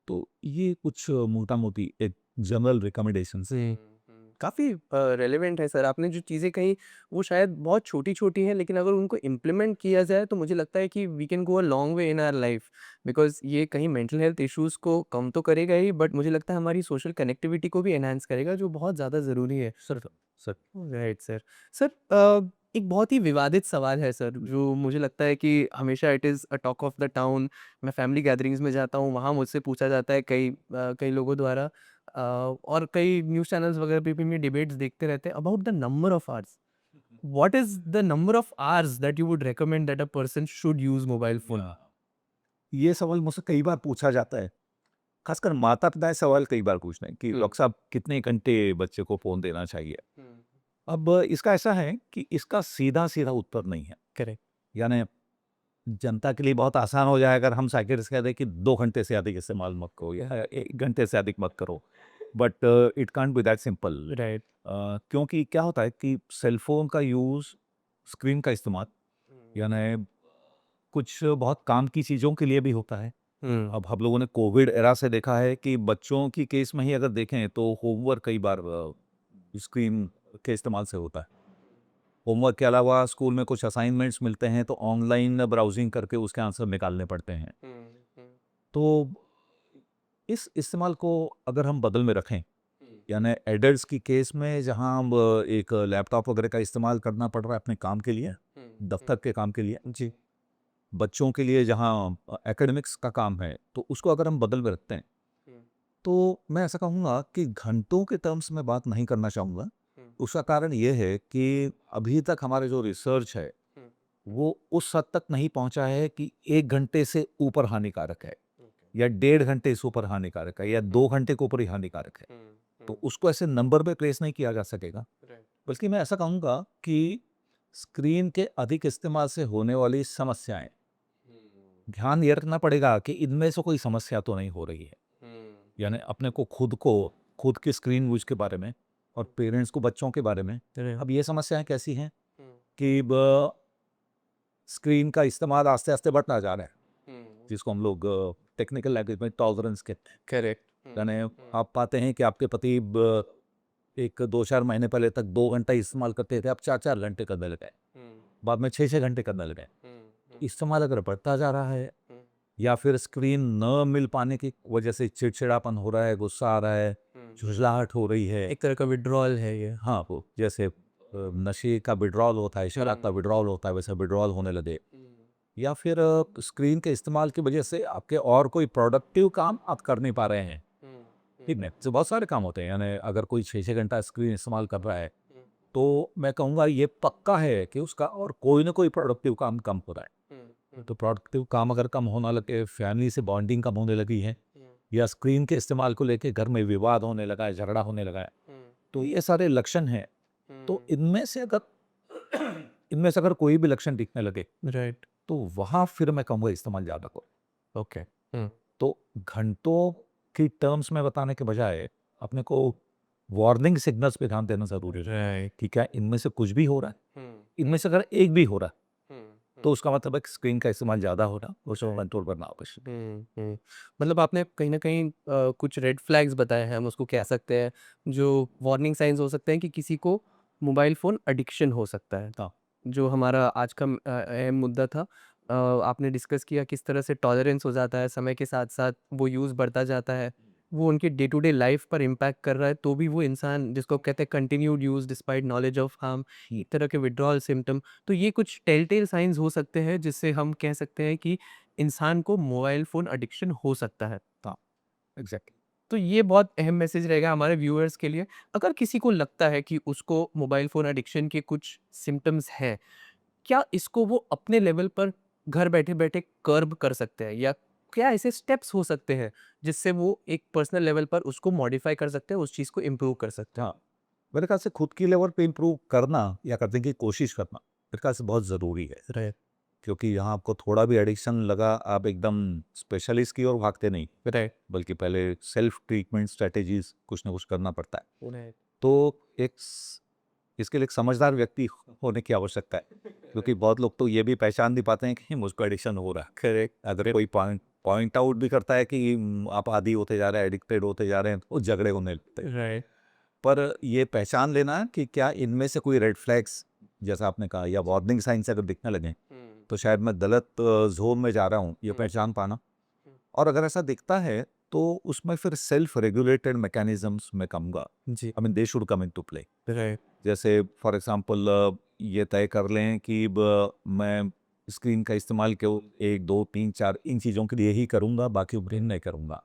तो ये कुछ मोटा मोटी एक जनरल रिकमेंडेशन है। काफ़ी रेलेवेंट है सर, आपने जो चीज़ें कही वो शायद बहुत छोटी-छोटी हैं, लेकिन अगर उनको इम्प्लीमेंट किया जाए तो मुझे लगता है कि we can go a long way in our life. Because ये कहीं मेंटल हेल्थ इश्यूज़ को कम तो करेगा ही, बट मुझे लगता है हमारी सोशल कनेक्टिविटी को भी एनहांस करेगा, जो बहुत ज़्यादा ज़रूरी है। Sir sir right sir. Sir एक बहुत ही विवादित सवाल है सर, जो मुझे लगता है कि हमेशा it is a talk of the town. मैं फैमिली गैदरिंग्स में जाता हूँ, वहाँ मुझसे पूछा जाता है कई लोगों द्वारा, और कई न्यूज़ चैनल्स वगैरह पे भी मैं डिबेट्स देखते रहते हैं about the number of hours. What is the number of hours that you would recommend that a person should use mobile phone? ये सवाल मुझसे कई बार पूछा जाता है, खासकर माता पिता ये सवाल कई बार पूछते हैं कि डॉक्टर साहब कितने घंटे बच्चे को फ़ोन देना चाहिए। अब इसका ऐसा है कि इसका सीधा सीधा उत्तर नहीं है। करेक्ट। यानी जनता के लिए बहुत आसान हो जाए अगर हम साइकियाट्रिस्ट कह दें कि 2 घंटे से अधिक इस्तेमाल मत करो या 1 घंटे से अधिक मत करो। But it can't be that simple. Right. क्योंकि क्या होता है कि सेल फ़ोन का यूज़, स्क्रीन का इस्तेमाल, यानी कुछ बहुत काम की चीज़ों के लिए भी होता है। अब हम लोगों ने कोविड एरा से देखा है कि बच्चों की केस में ही अगर देखें तो होमवर्क कई बार स्क्रीन के इस्तेमाल से होता है। होमवर्क के अलावा स्कूल में कुछ असाइनमेंट्स मिलते हैं तो ऑनलाइन ब्राउजिंग करके उसके आंसर निकालने पड़ते हैं। तो इस इस्तेमाल को अगर हम बदल में रखें, यानी एडल्ट्स की केस में जहां हम एक लैपटॉप वगैरह का इस्तेमाल करना पड़ रहा है अपने काम के लिए, दफ्तर के काम के लिए, जी। बच्चों के लिए जहां एकेडमिक्स का काम है, तो उसको अगर हम बदल में रखते हैं, तो मैं ऐसा कहूँगा कि घंटों के टर्म्स में बात नहीं करना चाहूँगा। उसका कारण ये है कि अभी तक हमारे जो रिसर्च है वो उस हद तक नहीं पहुंचा है कि 1 घंटे से ऊपर हानिकारक है या 1.5 घंटे से ऊपर हानिकारक है या 2 घंटे के ऊपर ही हानिकारक है। तो उसको ऐसे नंबर पे प्लेस नहीं किया जा सकेगा। बल्कि मैं ऐसा कहूँगा कि स्क्रीन के अधिक इस्तेमाल से होने वाली समस्याएं, ध्यान ये रखना पड़ेगा कि इनमें से कोई समस्या तो नहीं हो रही है। यानी अपने को खुद की स्क्रीन यूज के बारे में और पेरेंट्स को बच्चों के बारे में, अब ये समस्याएं कैसी हैं कि स्क्रीन का इस्तेमाल आस्ते आस्ते बढ़ता जा रहा है, जिसको हम लोग टेक्निकल लैंग्वेज में टॉलरेंस कहते हैं। करेक्ट। यानी आप पाते हैं कि आपके पति एक 2-4 महीने पहले तक 2 घंटा इस्तेमाल करते थे, अब 4-4 घंटे करने लगे, बाद में 6-6 घंटे करने लगे। इस्तेमाल अगर बढ़ता जा रहा है या फिर स्क्रीन न मिल पाने की वजह से चिड़चिड़ापन हो रहा है, गुस्सा आ रहा है, झुंझलाहट हो रही है, एक तरह का विड्रॉल है ये। हाँ, वो जैसे नशे का विड्रॉल होता है, शराब का विड्रॉल होता है, वैसे विड्रॉल होने लगे, या फिर स्क्रीन के इस्तेमाल की वजह से आपके और कोई प्रोडक्टिव काम आप कर नहीं पा रहे हैं। ठीक है, तो बहुत सारे काम होते हैं। यानी अगर कोई 6-6 घंटा स्क्रीन इस्तेमाल कर रहा है, तो मैं कहूँगा ये पक्का है कि उसका और कोई ना कोई प्रोडक्टिव काम कम हो रहा है। तो प्रोडक्टिव काम अगर कम होने लगे, फैमिली से बॉन्डिंग कम होने लगी है, या स्क्रीन के इस्तेमाल को लेके घर में विवाद होने लगा है, झगड़ा होने लगा है, तो ये सारे लक्षण हैं। तो इनमें से अगर कोई भी लक्षण दिखने लगे, राइट। तो वहाँ फिर मैं कहूँगा इस्तेमाल ज़्यादा करो। ओके। तो घंटों की टर्म्स में बताने के बजाय अपने को वार्निंग सिग्नल्स पे ध्यान देना ज़रूरी है राइट। कि क्या इनमें से कुछ भी हो रहा है। इनमें से अगर एक भी हो रहा है, तो उसका मतलब है कि स्क्रीन का इस्तेमाल ज़्यादा हो रहा, उसको कंट्रोल करना आवश्यक है। मतलब आपने कहीं न कहीं कुछ रेड फ्लैग्स बताए हैं, हम उसको कह सकते हैं, जो वार्निंग साइन्स हो सकते हैं कि किसी को मोबाइल फ़ोन एडिक्शन हो सकता है। हाँ, जो हमारा आज का अहम मुद्दा था। आपने डिस्कस किया किस तरह से टॉलरेंस हो जाता है, समय के साथ-साथ वो यूज़ बढ़ता जाता है। वो उनकी डे टू डे लाइफ़ पर इम्पैक्ट कर रहा है, तो भी वो इंसान जिसको कहते हैं continued use despite knowledge of harm, एक तरह के विथड्रॉल सिम्पटम। तो ये कुछ टेल साइन्स हो सकते हैं जिससे हम कह सकते हैं कि इंसान को मोबाइल फ़ोन एडिक्शन हो सकता है। हाँ, एग्ज़ैक्टली। तो ये बहुत अहम मैसेज रहेगा हमारे व्यूअर्स के लिए। अगर किसी को लगता है कि उसको मोबाइल फ़ोन एडिक्शन के कुछ सिम्पटम्स हैं, क्या इसको वो अपने लेवल पर घर बैठे-बैठे कर्ब कर सकते हैं, या क्या ऐसे स्टेप्स हो सकते हैं जिससे वो एक पर्सनल लेवल पर उसको मॉडिफाई कर सकते हैं, उस चीज़ को इम्प्रूव कर सकते हैं? हाँ, मेरे ख़्याल से खुद की लेवल पे इम्प्रूव करना या करने की कोशिश करना, मेरे ख़्याल से बहुत ज़रूरी है। राइट। क्योंकि यहाँ आपको थोड़ा भी एडिक्शन लगा, आप एकदम स्पेशलिस्ट की ओर भागते नहीं, राइट। बल्कि पहले सेल्फ ट्रीटमेंट स्ट्रैटेजीज़ कुछ ना कुछ करना पड़ता है। राइट। तो एक स इसके लिए एक समझदार व्यक्ति होने की आवश्यकता है, क्योंकि बहुत लोग तो ये भी पहचान नहीं पाते हैं कि मुझको एडिक्शन हो रहा है। करेक्ट। अगर कोई पॉइंट पॉइंट आउट भी करता है कि आप आदी होते जा रहे हैं, एडिक्टेड होते जा रहे हैं, तो झगड़े होने लगते हैं। राइट। पर ये पहचान लेना कि क्या इनमें से कोई रेड फ्लैग्स, जैसा आपने कहा, या वार्निंग साइन्स अगर दिखने लगें, तो शायद मैं गलत ज़ोन में जा रहा हूँ, ये पहचान पाना। और अगर ऐसा दिखता है, तो उसमें फिर सेल्फ रेगुलेटेड मैकेनिज़्म्स मैं कहूँगा, जी। I mean they should come into play. Right. जैसे फॉर एग्ज़ाम्पल ये तय कर लें कि मैं स्क्रीन का इस्तेमाल केवल 1, 2, 3, 4 इन चीज़ों के लिए ही करूँगा, बाकी उपरीन नहीं करूँगा।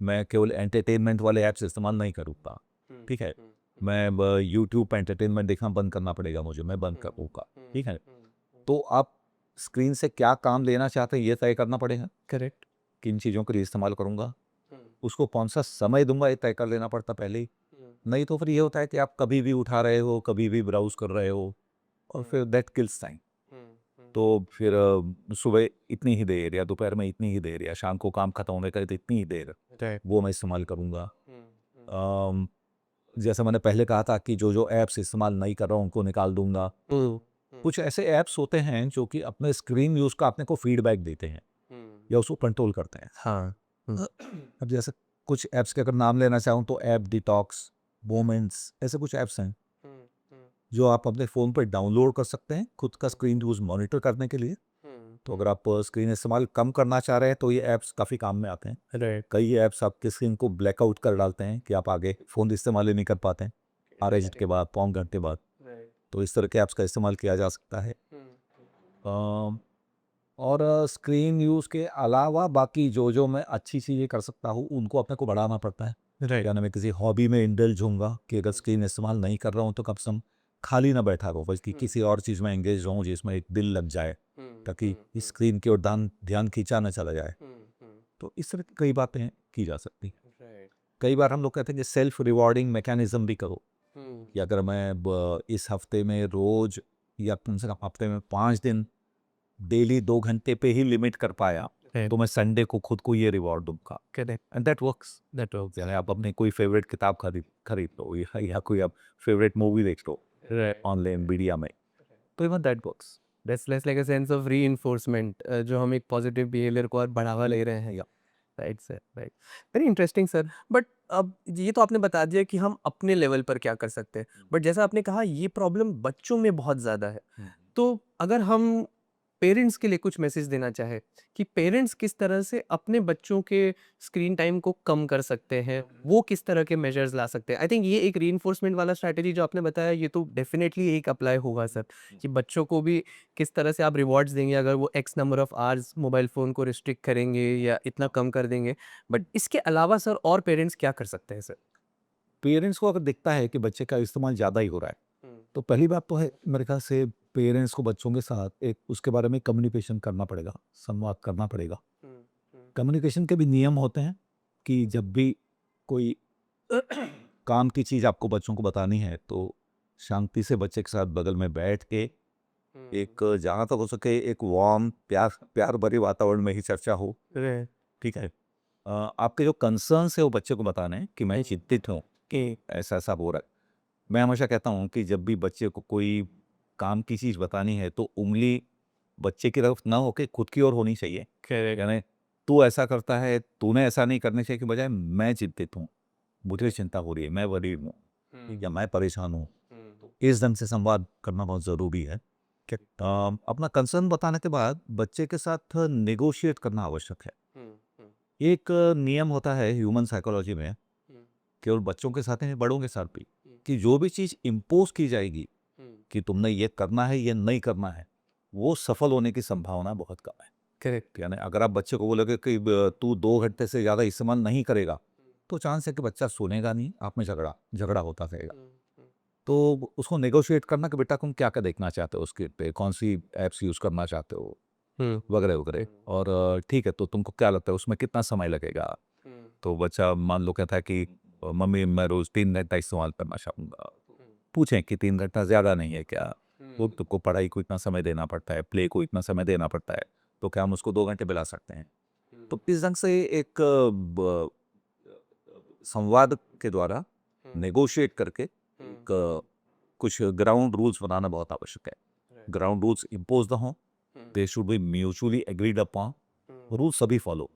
मैं केवल एंटरटेनमेंट वाले ऐप्स इस्तेमाल नहीं करूँगा, ठीक है? मैं ब यूट्यूब पे एंटरटेनमेंट देखना बंद करना पड़ेगा मुझे, मैं बंद करूँगा, ठीक है? तो आप स्क्रीन से क्या काम लेना चाहते हैं, ये तय करना पड़ेगा, करेक्ट। किन चीज़ों के लिए इस्तेमाल करूँगा। उसको कौन-सा समय दूँगा, ये तय कर लेना पड़ता पहले ही। नहीं तो फिर ये होता है कि आप कभी भी उठा रहे हो, कभी भी ब्राउज़ कर रहे हो, और फिर दैट किल्स टाइम। तो फिर सुबह इतनी ही देर, या दोपहर में इतनी ही देर, या शाम को काम खत्म होने का तो इतनी ही देर, राइट। वो मैं इस्तेमाल करूँगा। अम, जैसा मैंने पहले कहा था कि जो-जो ऐप्स इस्तेमाल नहीं कर रहा हूँ, उनको निकाल दूँगा। कुछ ऐसे ऐप्स होते हैं जो कि अपने स्क्रीन यूज़ का अपने को फीडबैक देते हैं, या उसको कंट्रोल करते हैं। हाँ। अब जैसे कुछ ऐप्स के अगर नाम लेना चाहूँ, तो ऐप डिटॉक्स, मोमेंट्स, ऐसे कुछ ऐप्स हैं जो आप अपने फ़ोन पे डाउनलोड कर सकते हैं खुद का स्क्रीन यूज़ मॉनिटर करने के लिए। तो अगर आप स्क्रीन इस्तेमाल कम करना चाह रहे हैं, तो ये ऐप्स काफ़ी काम में आते हैं। राइट। कई ऐप्स आपके स्क्रीन को ब्लैकआउट कर डालते हैं कि आप आगे फ़ोन इस्तेमाल ही नहीं कर पाते हैं, RH के बाद, पौन घंटे बाद। तो इस तरह के ऐप्स का इस्तेमाल किया जा सकता है। अ, और स्क्रीन यूज़ के अलावा बाकी जो-जो मैं अच्छी चीज़ें कर सकता हूँ, उनको अपने को बढ़ाना पड़ता है। राइट। या ना मैं किसी हॉबी में इंडल्ज होऊँगा कि अगर स्क्रीन इस्तेमाल नहीं कर रहा हूँ, तो कम से कम खाली ना बैठा रहूँ, बल्कि किसी और चीज़ में एंगेज रहूँ जिसमें एक दिल लग जाए, ताकि इस स्क्रीन की ओर ध्यान खींचा ना चला जाए। तो इस तरह की कई बातें की जा सकती हैं। राइट। कई बार हम लोग कहते हैं कि सेल्फ रिवॉर्डिंग मैकेनिज़्म भी करो, कि अगर मैं इस हफ्ते में रोज़, या कम से कम हफ्ते में 5 दिन डेली 2 घंटे पे ही लिमिट कर पाया, राइट। तो मैं संडे को खुद को ये रिवॉर्ड दूँगा, correct. And that works. That works. यानी आप अपनी कोई फ़ेवरेट किताब खरीद खरीद लो, या कोई आप फ़ेवरेट मूवी देख लो राइट। ऑनलाइन मीडिया में, तो even that works. That's less like a sense of reinforcement, जो हम एक पॉजिटिव बिहेवियर को और बढ़ावा ले रहे हैं। या right sir, right. Very interesting sir. But अब ये तो आपने बता दिया कि हम अपने लेवल पर क्या कर सकते हैं, बट जैसा आपने कहा ये प्रॉब्लम बच्चों में बहुत ज़्यादा है। तो अगर हम पेरेंट्स के लिए कुछ मैसेज देना चाहे कि पेरेंट्स किस तरह से अपने बच्चों के स्क्रीन टाइम को कम कर सकते हैं, वो किस तरह के मेजर्स ला सकते हैं। आई थिंक ये एक रीइंफोर्समेंट वाला स्ट्रैटेजी जो आपने बताया, ये तो डेफिनेटली एक अप्लाई होगा सर, कि बच्चों को भी किस तरह से आप रिवॉर्ड्स देंगे अगर वो x number of hours mobile phone को रिस्ट्रिक्ट करेंगे या इतना कम कर देंगे। बट इसके अलावा सर और पेरेंट्स क्या कर सकते हैं सर? पेरेंट्स को अगर दिखता है कि बच्चे का इस्तेमाल ज़्यादा ही हो रहा है, तो पहली बात तो है मेरे ख्याल से पेरेंट्स को बच्चों के साथ एक उसके बारे में कम्युनिकेशन करना पड़ेगा, संवाद करना पड़ेगा। कम्युनिकेशन के भी नियम होते हैं कि जब भी कोई काम की चीज़ आपको बच्चों को बतानी है तो शांति से बच्चे के साथ बगल में बैठ के एक जहाँ तक हो सके एक वार्म प्यार भरे वातावरण में ही चर्चा हो। ठीक है। आपके जो कंसर्न्स है वो बच्चे को बताने हैं कि मैं चिंतित हूँ कि ऐसा ऐसा हो रहा है। मैं हमेशा कहता हूँ कि जब भी बच्चे को कोई काम की चीज़ बतानी है तो उंगली बच्चे की तरफ ना होके खुद की ओर होनी चाहिए। यानी तू ऐसा करता है, तूने ऐसा नहीं करने चाहिए, कि बजाय मैं चिंतित हूँ, मुझे चिंता हो रही है, मैं वरीड हूँ या मैं परेशान हूँ। इस ढंग से संवाद करना बहुत ज़रूरी है। अपना कंसर्न बताने के बाद बच्चे के साथ नेगोशिएट करना आवश्यक है। एक नियम होता है ह्यूमन साइकोलॉजी में, केवल बच्चों के साथ नहीं बड़ों के साथ भी, कि जो भी चीज़ इम्पोज की जाएगी कि तुमने ये करना है, ये नहीं करना है, वो सफल होने की संभावना बहुत कम है। करेक्ट। यानी अगर आप बच्चे को बोलोगे कि तू 2 घंटे से ज़्यादा इस्तेमाल नहीं करेगा, तो चांस है कि बच्चा सुनेगा नहीं, आप में झगड़ा होता रहेगा। तो उसको नेगोशिएट करना कि बेटा तुम क्या-क्या देखना चाहते हो उसके पे, कौन-सी ऐप्स यूज़ करना चाहते हो, वगैरह-वगैरह। और ठीक है, तो तुमको क्या लगता है उसमें कितना समय लगेगा? तो बच्चा मान लो कहता है कि मम्मी मैं रोज़ 3 घंटा इस्तेमाल करना चाहूँगा। पूछें कि 3 घंटा ज़्यादा नहीं है क्या? वो तुमको पढ़ाई को इतना समय देना पड़ता है, प्ले को इतना समय देना पड़ता है, तो क्या हम उसको 2 घंटे दिला सकते हैं? तो इस ढंग से एक संवाद के द्वारा नेगोशिएट करके एक कुछ ग्राउंड रूल्स बनाना बहुत आवश्यक है। ग्राउंड रूल्स इम्पोज ना हों, they should be mutually agreed upon. Rule सभी फॉलो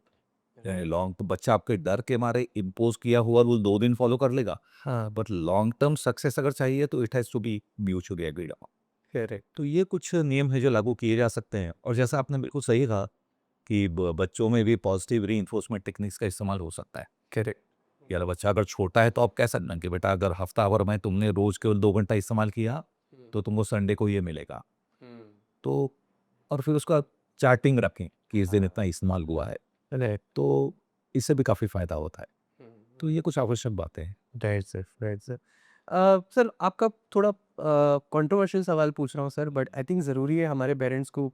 लॉन्ग, तो बच्चा आपके डर के मारे इम्पोज किया हुआ रूल 2 दिन फॉलो कर लेगा, हाँ, बट लॉन्ग टर्म सक्सेस अगर चाहिए तो it has to be mutually agreed upon. Correct. तो ये कुछ नियम है जो लागू किए जा सकते हैं। और जैसा आपने बिल्कुल सही कहा कि बच्चों में भी पॉजिटिव रीइंफोर्समेंट टेक्निक्स का इस्तेमाल हो सकता है। करेक्ट। यार बच्चा अगर छोटा है तो आप कह सकते हैं कि बेटा अगर हफ्ता भर में तुमने रोज केवल 2 घंटा इस्तेमाल किया तो तुमको संडे को ये मिलेगा। तो और फिर उसका चार्टिंग रखें कि इस दिन इतना इस्तेमाल हुआ है, राइट। तो इससे भी काफ़ी फ़ायदा होता है। तो ये कुछ आवश्यक बातें हैं। Right sir, right sir. Sir आपका थोड़ा कंट्रोवर्शियल सवाल पूछ रहा हूँ सर, बट आई थिंक ज़रूरी है हमारे पेरेंट्स को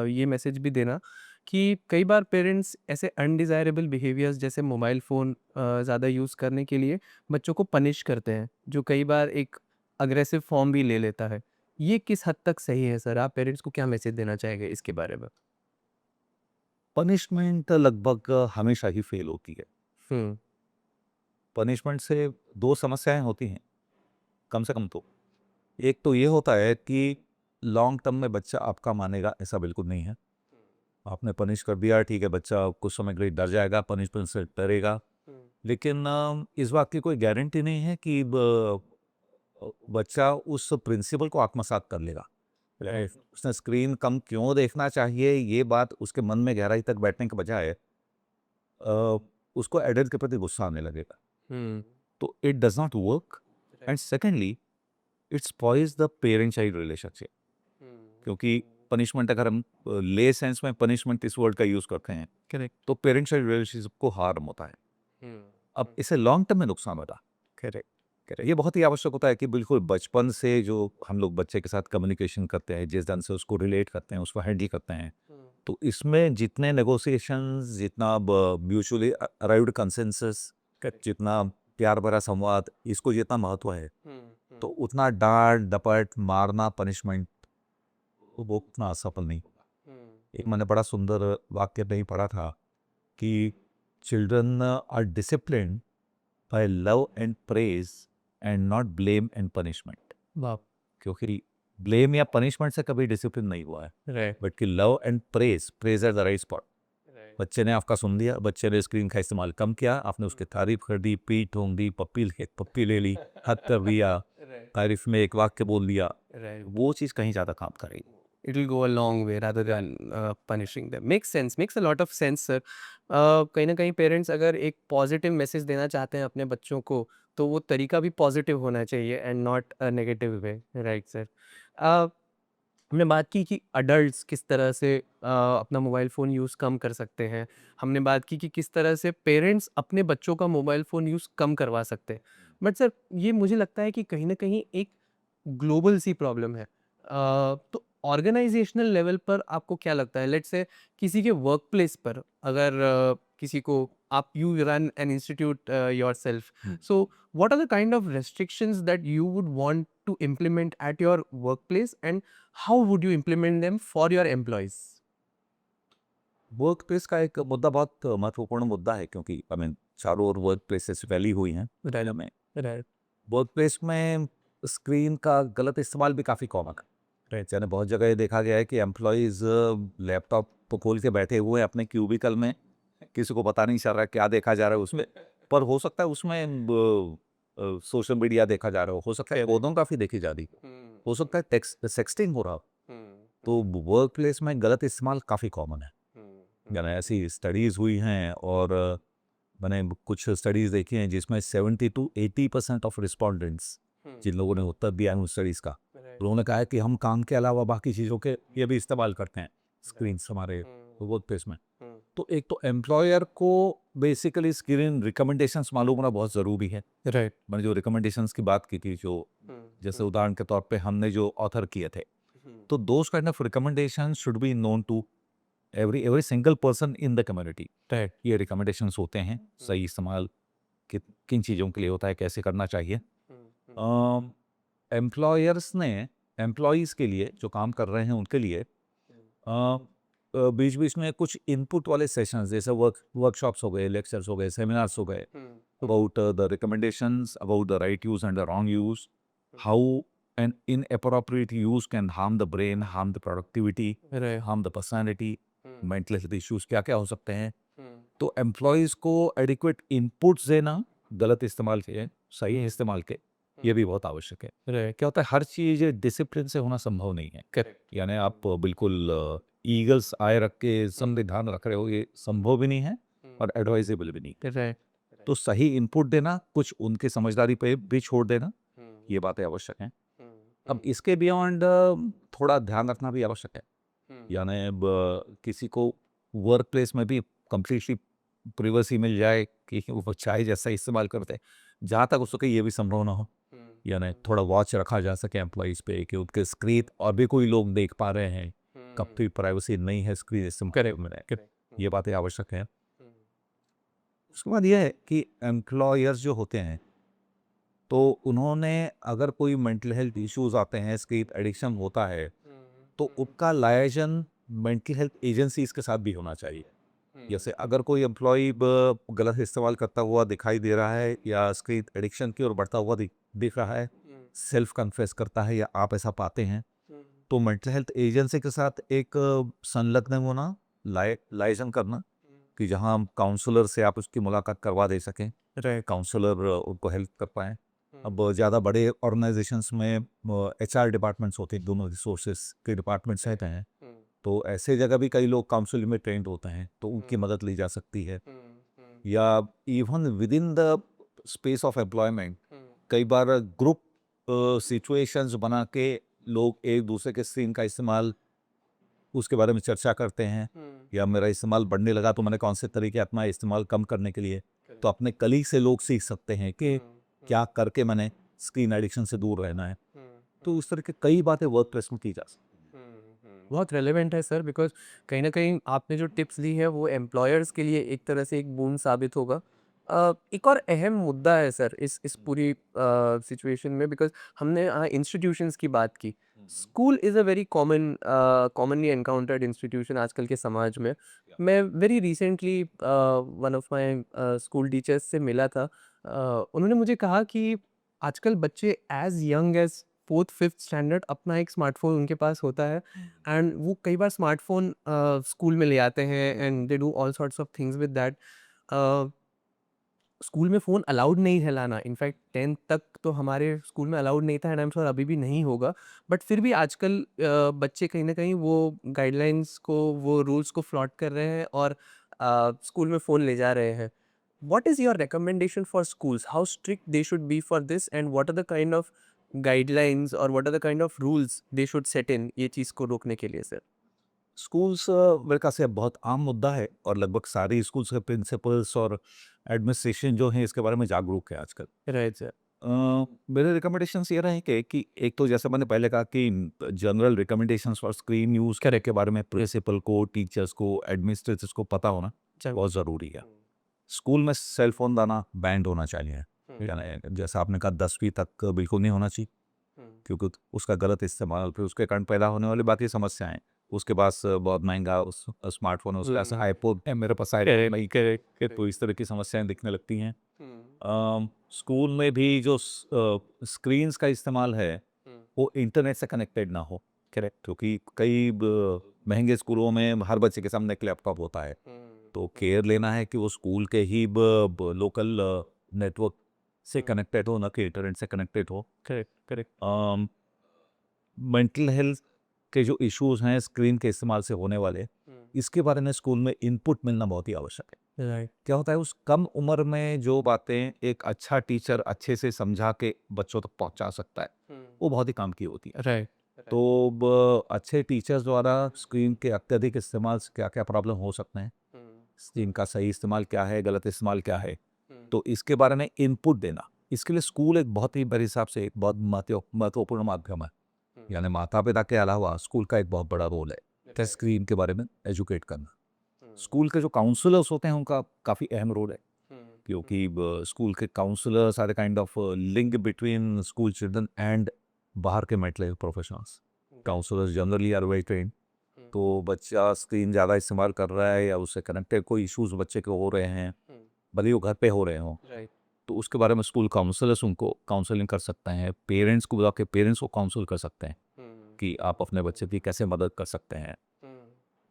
ये मैसेज भी देना कि कई बार पेरेंट्स ऐसे अनडिज़ायरेबल बिहेवियर्स जैसे मोबाइल फ़ोन ज़्यादा यूज़ करने के लिए बच्चों को पनिश करते हैं, जो कई बार एक अग्रेसिव फॉर्म भी ले लेता है। ये किस हद तक सही है सर? आप पेरेंट्स को क्या मैसेज देना चाहेंगे इसके बारे में? पनिशमेंट लगभग हमेशा ही फेल होती है। हुँ, पनिशमेंट से 2 समस्याएँ होती हैं, कम से कम तो। एक तो ये होता है कि लॉन्ग टर्म में बच्चा आपका मानेगा, ऐसा बिल्कुल नहीं है। आपने पनिश कर दिया, ठीक है, बच्चा कुछ समय के लिए डर जाएगा, पनिशमेंट से डरेगा। लेकिन इस बात की कोई गारंटी नहीं है कि बच्चा उस प्रिंसिपल को आत्मसात कर लेगा। राइट। उसने स्क्रीन कम क्यों देखना चाहिए, ये बात उसके मन में गहराई तक बैठने के बजाय उसको एडल्ट के प्रति गुस्सा आने लगेगा। हुँ, तो it does not work. And secondly it spoils the parent child relationship. क्योंकि पनिशमेंट अगर हम ले सेंस में पनिशमेंट इस वर्ड का यूज़ करते हैं, करेक्ट। तो पेरेंट चाइल्ड रिलेशनशिप को हार्म होता है। हुँ, अब इससे लॉन्ग टर्म में नुकसान होता है। करेक्ट। ये बहुत ही आवश्यक होता है कि बिल्कुल बचपन से जो हम लोग बच्चे के साथ कम्युनिकेशन करते हैं, जिस ढंग से उसको रिलेट करते हैं, उसको हैंडल करते हैं, तो इसमें जितने नेगोशिएशंस, जितना म्यूचुअली अराइव्ड कंसेंसस, जितना प्यार भरा संवाद, इसको जितना महत्व है, तो उतना डांट डपट मारना पनिशमेंट वो उतना असफल नहीं होगा। एक मैंने बड़ा सुंदर वाक्य नहीं पढ़ा था कि children are disciplined by love and praise and not blame and punishment. वाह! क्योंकि ब्लेम या पनिशमेंट से कभी डिसिप्लिन नहीं हुआ है, राइट, बट कि love and praise at the right spot. Right, बच्चे ने आपका सुन लिया, बच्चे ने स्क्रीन का इस्तेमाल कम किया, आपने उसकी तारीफ कर दी, पीठ ठोंक दी, पप्पी ले ली, हद कर दिया, राइट, तारीफ में एक वाक्य बोल दिया, राइट। वो चीज़ कहीं ज़्यादा काम करेगी। It will go a long way rather than punishing them. Makes sense, makes a lot of sense sir. कहीं न कहीं पेरेंट्स अगर एक पॉजिटिव मैसेज देना चाहते हैं अपने बच्चों को, तो वो तरीका भी पॉजिटिव होना चाहिए and not a negative way, right sir. हमने बात की कि अडल्ट्स किस तरह से अपना मोबाइल फ़ोन यूज़ कम कर सकते हैं। हमने बात की कि किस तरह से पेरेंट्स अपने बच्चों का मोबाइल फ़ोन यूज़ कम करवा सकते हैं। बट सर ये मुझे लगता है कि कहीं न कहीं एक ग्लोबल सी प्रॉब्लम है। तो ऑर्गेनाइजेशनल लेवल पर आपको क्या लगता है, लेट्स से किसी के वर्क प्लेस पर अगर किसी को, आप you run an institute yourself, so what are the kind of restrictions that you would want to implement at your workplace, and how would you implement them for your employees? Work place का एक मुद्दा बहुत महत्वपूर्ण मुद्दा है, क्योंकि I mean चारों ओर work places फैली हुई हैं दुनिया में। Right. वर्क प्लेस में स्क्रीन का गलत इस्तेमाल भी काफ़ी कॉमन है। राइट, यानी बहुत जगह ये देखा गया है कि एम्प्लॉयज़ लैपटॉप तो खोल के बैठे हुए हैं अपने क्यूबिकल में, किसी को पता नहीं चल रहा है क्या देखा जा रहा है उसमें। पर हो सकता है उसमें सोशल मीडिया देखा जा रहा हो सकता है फोटोग्राफी देखी जा रही हो सकता है टेक्स्ट सेक्सटिंग हो रहा हो। तो वर्क प्लेस में गलत इस्तेमाल काफ़ी कॉमन है। यानी ऐसी स्टडीज़ हुई हैं, और मैंने कुछ स्टडीज़ देखी हैं जिसमें 70 to 80% ऑफ रिस्पोंडेंट्स, जिन लोगों ने उत्तर दिया है उन स्टडीज़ का, उन्होंने कहा है कि हम काम के अलावा बाकी चीज़ों के ये भी इस्तेमाल करते हैं स्क्रीन्स हमारे वर्क प्लेस में। तो एक तो एम्प्लॉयर को बेसिकली स्क्रीन रिकमेंडेशंस मालूम होना बहुत ज़रूरी है। Right. मैंने जो रिकमेंडेशंस की बात की थी, जो जैसे उदाहरण के तौर पे हमने जो ऑथर किए थे, तो those kind of recommendation should be known to every single person in the community. Right. ये रिकमेंडेशंस होते हैं, सही इस्तेमाल किन चीज़ों के लिए होता है, कैसे करना चाहिए। एम्प्लॉयर्स ने एम्प्लॉयज़ के लिए जो काम कर रहे हैं उनके लिए बीच बीच में कुछ इनपुट वाले सेशंस, जैसे वर्कशॉप्स हो गए, लेक्चर्स हो गए, सेमिनार्स हो गए, about the recommendations about the right use and the wrong use, how an inappropriate use can harm the brain, harm the productivity, Right. Harm the personality, mental health issues क्या क्या हो सकते हैं। तो एम्प्लॉयज़ को adequate inputs देना, गलत इस्तेमाल के सही इस्तेमाल के, ये भी बहुत आवश्यक है। Right. क्या होता है, हर चीज़ डिसिप्लिन से होना संभव नहीं है। Correct. यानी आप बिल्कुल ईगल्स आए रख के संविधान रख रहे हो, ये संभव भी नहीं है और एडवाइजेबल भी नहीं। Right. तो सही इनपुट देना, कुछ उनके समझदारी पे भी छोड़ देना, ये बातें आवश्यक हैं। अब इसके बियॉन्ड थोड़ा ध्यान रखना भी आवश्यक है। यानी अब किसी को वर्क प्लेस में भी कंप्लीटली प्रिवेसी मिल जाए कि वो चाहे जैसा इस्तेमाल करते हैं, जहाँ तक हो सके ये भी संभव ना हो। यानी थोड़ा वॉच रखा जा सके एम्प्लॉयज़ पे कि उनके स्क्रीन और भी कोई लोग देख पा रहे हैं, कब तक प्राइवेसी नहीं है स्क्रीन इस्तेमाल में, ये बातें आवश्यक हैं। उसके बाद ये है कि एम्प्लॉयर्स जो होते हैं, तो उन्होंने अगर कोई मेंटल हेल्थ इश्यूज आते हैं, स्क्रीन एडिक्शन होता है, तो उसका लाइजन मेंटल हेल्थ एजेंसीज के साथ भी होना चाहिए। जैसे अगर कोई एम्प्लॉय गलत इस्तेमाल करता हुआ दिखाई दे रहा है या स्क्रीन एडिक्शन की ओर बढ़ता हुआ दिख रहा है, सेल्फ कन्फेस करता है या आप ऐसा पाते हैं, तो मेंटल हेल्थ एजेंसी के साथ एक संलग्न होना, लाइजन करना, कि जहां हम काउंसलर से आप उसकी मुलाकात करवा दे सकें, Right. काउंसलर उनको हेल्प कर पाएँ। अब ज़्यादा बड़े ऑर्गेनाइजेशंस में एचआर डिपार्टमेंट्स होते हैं, दोनों रिसोर्सेज के डिपार्टमेंट्स रहते हैं, तो ऐसे जगह भी कई लोग काउंसलिंग में ट्रेंड होते हैं, तो उनकी मदद ली जा सकती है। या even with in the space of employment, कई बार ग्रुप सिचुएशंस बना के लोग एक दूसरे के स्क्रीन का इस्तेमाल, उसके बारे में चर्चा करते हैं, या मेरा इस्तेमाल बढ़ने लगा तो मैंने कौन से तरीके अपना इस्तेमाल कम करने के लिए, तो अपने कलीग से लोग सीख सकते हैं कि क्या करके मैंने स्क्रीन एडिक्शन से दूर रहना है। तो उस तरह की कई बातें वर्क प्लेस में की जा सकती बहुत रेलेवेंट है सर, बिकॉज कहीं ना कहीं आपने जो टिप्स दी है वो एम्प्लॉयर्स के लिए एक तरह से एक बून साबित होगा। एक और अहम मुद्दा है सर इस पूरी सिचुएशन में, बिकॉज हमने इंस्टीट्यूशंस की बात की। School is a very commonly encountered institution आजकल के समाज में। मैं very recently one of my school teachers से मिला था। उन्होंने मुझे कहा कि आजकल बच्चे as young as fourth fifth standard अपना एक स्मार्टफोन उनके पास होता है, एंड वो कई बार स्मार्टफोन स्कूल में ले आते हैं and they do all sorts of things with that. School में फ़ोन अलाउड नहीं है लाना, इनफैक्ट 10th तक तो हमारे स्कूल में अलाउड नहीं था, एंड आई एम श्योर अभी भी नहीं होगा। बट फिर भी आजकल बच्चे कहीं ना कहीं वो गाइडलाइंस को, वो रूल्स को फ्लॉट कर रहे हैं और स्कूल में फ़ोन ले जा रहे हैं। What is your recommendation for schools? How strict they should be for this, and what are the kind of guidelines or what are the kind of rules they should set in ये चीज़ को रोकने के लिए sir? Schools मेरे ख्याल से बहुत आम मुद्दा है, और लगभग सारे स्कूल्स के प्रिंसिपल्स और एडमिनिस्ट्रेशन जो हैं इसके बारे में जागरूक है आजकल। Right sir. मेरे रिकमेंडेशंस ये रहे कि एक तो जैसे मैंने पहले कहा कि general recommendations for screen use करे के बारे में प्रिंसिपल को, टीचर्स को, एडमिनिस्ट्रेटर्स को पता होना बहुत ज़रूरी है। स्कूल में सेल फ़ोन लाना बैंड होना चाहिए। यानी जैसे आपने कहा 10वीं तक बिल्कुल नहीं होना चाहिए, क्योंकि उसका गलत इस्तेमाल फिर उसके कारण पैदा होने वाली बाकी समस्याएँ। उसके पास बहुत महँगा स्मार्टफ़ोन है, उसके पास आईपॉड है, मेरे पास आईपॉड नहीं है, तो इस तरह की समस्याएँ दिखने लगती हैं। स्कूल में भी जो स्क्रीन्स का इस्तेमाल है वो इंटरनेट से कनेक्टेड ना हो। करेक्ट, क्योंकि कई महंगे स्कूलों में हर बच्चे के सामने एक लैपटॉप होता है, तो केयर लेना है कि वो स्कूल के ही लोकल नेटवर्क से कनेक्टेड हो, ना कि इंटरनेट से कनेक्टेड हो। Correct correct. मेंटल हेल्थ के जो इश्यूज हैं स्क्रीन के इस्तेमाल से होने वाले, इसके बारे में स्कूल में इनपुट मिलना बहुत ही आवश्यक है। राइट। क्या होता है उस कम उम्र में जो बातें एक अच्छा टीचर अच्छे से समझा के बच्चों तक पहुंचा सकता है, वो बहुत ही काम की होती है। राइट। तो अच्छे टीचर्स द्वारा स्क्रीन के अत्यधिक इस्तेमाल से क्या क्या प्रॉब्लम हो सकते हैं, स्क्रीन का सही इस्तेमाल क्या है, गलत इस्तेमाल क्या है, तो इसके बारे में इनपुट देना, इसके लिए स्कूल एक बहुत ही मेरे हिसाब से एक बहुत महत्वपूर्ण माध्यम है। यानी माता पिता के अलावा स्कूल का एक बहुत बड़ा रोल है टच स्क्रीन के बारे में एजुकेट करना। स्कूल के जो काउंसलर्स होते हैं उनका काफ़ी अहम रोल है, क्योंकि स्कूल के counsellors are kind of link between school children and बाहर के mental health professionals. Counsellors generally are well train, तो बच्चा स्क्रीन ज़्यादा इस्तेमाल कर रहा है या उससे कनेक्टेड कोई इश्यूज बच्चे के हो रहे हैं, भले ही वो घर पे हो रहे हों, राइट। तो उसके बारे में स्कूल काउंसलर्स उनको काउंसलिंग कर सकते हैं। पेरेंट्स को बुला के पेरेंट्स को काउंसल कर सकते हैं कि आप अपने बच्चे की कैसे मदद कर सकते हैं।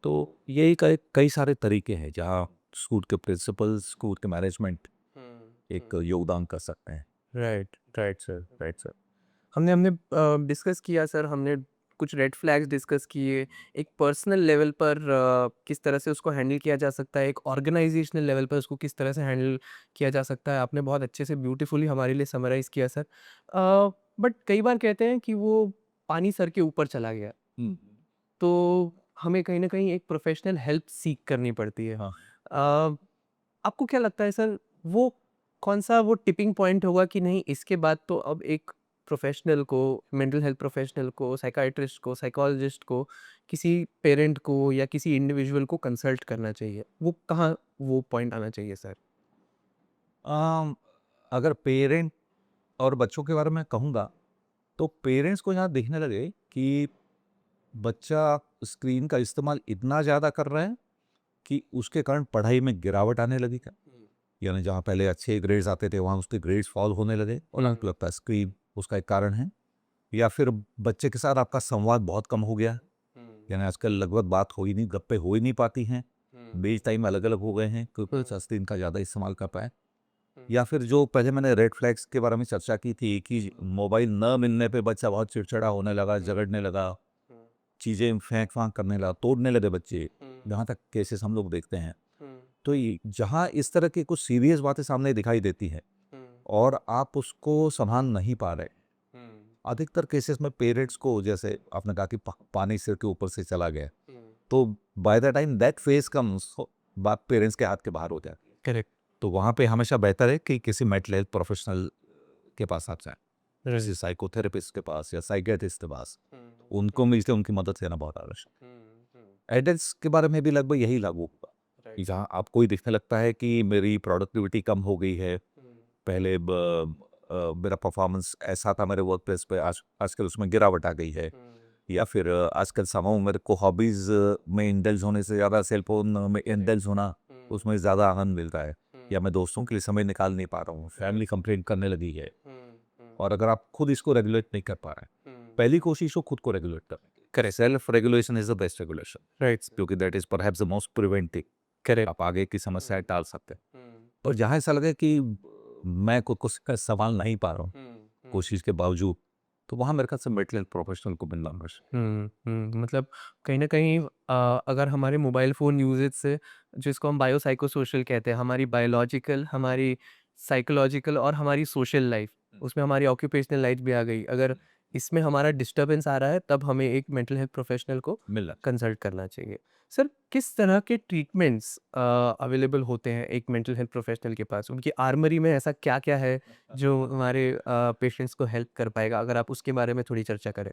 तो यही कई सारे तरीके हैं जहाँ स्कूल के प्रिंसिपल, स्कूल के मैनेजमेंट एक योगदान कर सकते हैं। Right, right sir, right sir. हमने हमने डिस्कस किया सर, हमने कुछ रेड फ्लैग्स डिस्कस किए, एक पर्सनल लेवल पर किस तरह से उसको हैंडल किया जा सकता है, एक ऑर्गेनाइजेशनल लेवल पर उसको किस तरह से हैंडल किया जा सकता है, आपने बहुत अच्छे से ब्यूटीफुली हमारे लिए समराइज़ किया सर। बट कई बार कहते हैं कि वो पानी सर के ऊपर चला गया, हम्म, तो हमें कहीं न कहीं एक प्रोफ़ेशनल हेल्प सीक करनी पड़ती है। हाँ। आपको क्या लगता है सर, वो कौन-सा वो टिपिंग पॉइंट होगा कि नहीं इसके बाद तो अब एक प्रोफ़ेशनल को, मेंटल हेल्थ प्रोफ़ेशनल को, साइकियाट्रिस्ट को, साइकोलॉजिस्ट को, किसी पेरेंट को या किसी इंडिविजुअल को कंसल्ट करना चाहिए? वो कहाँ वो पॉइंट आना चाहिए सर? अम, अगर पेरेंट और बच्चों के बारे में कहूँगा, तो पेरेंट्स को यहाँ देखने लगे कि बच्चा स्क्रीन का इस्तेमाल इतना ज़्यादा कर रहा है कि उसके कारण पढ़ाई में गिरावट आने लगी क्या? यानी जहाँ पहले अच्छे ग्रेड्स आते थे वहाँ उसके ग्रेड्स फॉल होने लगे, और आपको लगता है स्क्रीन उसका एक कारण है? या फिर बच्चे के साथ आपका संवाद बहुत कम हो गया है? यानी आजकल लगभग बात हो ही नहीं, गप्पे हो ही नहीं पाती हैं, बेच टाइम अलग अलग हो गए हैं क्योंकि स्क्रीन का ज़्यादा इस्तेमाल कर पाए। या फिर जो पहले मैंने रेड फ्लैग्स के बारे में चर्चा की थी कि मोबाइल न मिलने पे बच्चा बहुत चिड़चिड़ा होने लगा, झगड़ने लगा, चीज़ें फेंक फांक करने लगा, तोड़ने लगे बच्चे, जहाँ तक केसेस हम लोग देखते हैं। तो जहाँ इस तरह की कुछ सीरियस बातें सामने दिखाई देती हैं और आप उसको संभाल नहीं पा रहे, अधिकतर केसेस में पेरेंट्स को, जैसे आपने कहा कि पानी सिर के ऊपर से चला गया, तो by the time that phase comes बात पेरेंट्स के हाथ के बाहर हो जाती है। करेक्ट। तो वहाँ पे हमेशा बेहतर है कि किसी मेंटल हेल्थ प्रोफेशनल के पास आप जाएं, किसी राइट। साइकोथेरेपिस्ट के पास या साइकियाट्रिस्ट के पास, उनको मिलकर उनकी मदद लेना बहुत आवश्यक है। एडल्ट्स के बारे में भी लगभग यही लागू होगा कि जहाँ आपको ही दिखने लगता है कि मेरी प्रोडक्टिविटी कम हो गई है, पहले मेरा परफॉर्मेंस ऐसा था मेरे वर्क प्लेस पे, आजकल उसमें गिरावट आ गई है, या फिर आजकल समय मेरे को हॉबीज़ में इंडल्ज होने से ज़्यादा सेल फोन में इंडल्ज होना, उसमें ज़्यादा आनंद मिलता है, या मैं दोस्तों के लिए समय निकाल नहीं पा रहा हूँ, फैमिली कंप्लेंट करने लगी है। और अगर आप खुद इसको रेगुलेट नहीं कर पा रहे हैं, पहली कोशिश हो खुद को रेगुलेट करने की। Correct, self regulation is the best regulation, right. क्योंकि that is perhaps the most preventive. Correct. आप आगे की समस्याएं टाल सकते हैं। और जहाँ ऐसा लगे कि मैं खुद को संभाल नहीं पा रहा हूँ कोशिश के बावजूद, तो वहाँ मेरे ख्याल से मेंटल हेल्थ प्रोफेशनल को मिलना आवश्यक मतलब कहीं न कहीं अगर हमारे मोबाइल फ़ोन यूसेज से, जिसको हम बायोसाइकोसोशल कहते हैं, हमारी बायोलॉजिकल, हमारी साइकोलॉजिकल और हमारी सोशल लाइफ़, उसमें हमारी ऑक्यूपेशनल लाइफ़ भी आ गई। अगर इसमें हमारा डिस्टर्बेंस आ रहा है, तब हमें एक मेंटल हेल्थ प्रोफ़ेशनल को मिलना। कंसल्ट करना चाहिए। सर किस तरह के ट्रीटमेंट्स अवेलेबल होते हैं एक मेंटल हेल्थ प्रोफेशनल के पास? उनकी आर्मरी में ऐसा क्या-क्या है जो हमारे पेशेंट्स को हेल्प कर पाएगा? अगर आप उसके बारे में थोड़ी चर्चा करें।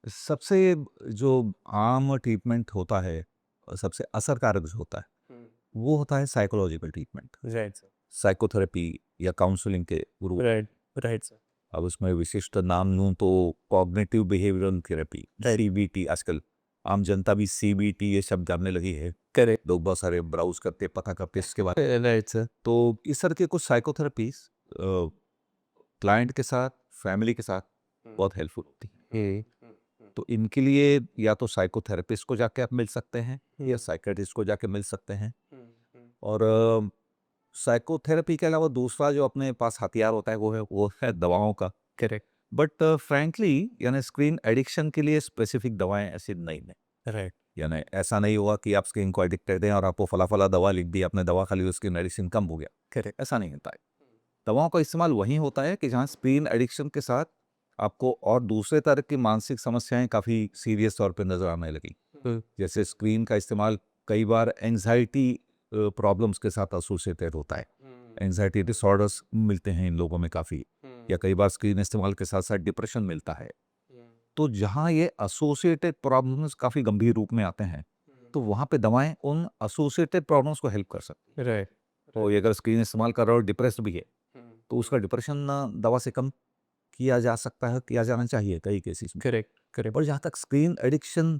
सबसे जो आम ट्रीटमेंट होता है, सबसे असरकारक जो होता है, वो होता है psychological treatment, right sir. Psychotherapy या काउंसलिंग के रूप। Right, right sir. अब उसमें विशिष्ट नाम लूँ तो cognitive behavioural therapy, right. CBT. आजकल आम जनता भी सीबीटी ये शब्द जानने लगी है। करेक्ट। लोग बहुत सारे ब्राउज़ करते, पता करते इसके बारे में। Right sir. तो इस तरह के कुछ साइकोथेरेपीज़ क्लाइंट के साथ, फैमिली के साथ बहुत हेल्पफुल होती हैं। तो इनके लिए या तो साइकोथेरेपिस्ट को जाके आप मिल सकते हैं या साइकियाट्रिस्ट को जाके मिल सकते हैं। और साइकोथेरेपी के अलावा दूसरा जो अपने पास हथियार होता है वो है दवाओं का। करेक्ट। बट फ्रैंकली यानी स्क्रीन एडिक्शन के लिए स्पेसिफिक दवाएं ऐसी नहीं है। राइट। यानी ऐसा नहीं हुआ कि आप स्क्रीन को एडिक्टेड हैं और आपको फला दवा लिख दी, आपने दवा खा ली, उसकी मेडिसिन कम हो गया। करेक्ट। ऐसा नहीं होता है। दवाओं का इस्तेमाल वहीं होता है कि जहाँ स्क्रीन एडिक्शन के साथ आपको और दूसरे तरह की मानसिक समस्याएं काफ़ी सीरियस तौर पे नज़र आने लगी। जैसे स्क्रीन का इस्तेमाल कई बार एंजाइटी प्रॉब्लम्स के साथ एसोसिएटेड होता है। एंजाइटी डिसऑर्डर्स मिलते हैं इन लोगों में काफ़ी, या कई बार स्क्रीन इस्तेमाल के साथ साथ डिप्रेशन मिलता है। तो जहाँ ये एसोसिएटेड प्रॉब्लम्स काफ़ी गंभीर रूप में आते हैं, तो वहाँ पे दवाएं उन एसोसिएटेड प्रॉब्लम्स को हेल्प कर सकती हैं। राइट। तो ये अगर स्क्रीन इस्तेमाल कर रहा हो और डिप्रेस्ड भी है, तो उसका डिप्रेशन दवा से कम किया जा सकता है, किया जाना चाहिए कई केसेस में। करेक्ट। करेक्ट। और जहाँ तक स्क्रीन एडिक्शन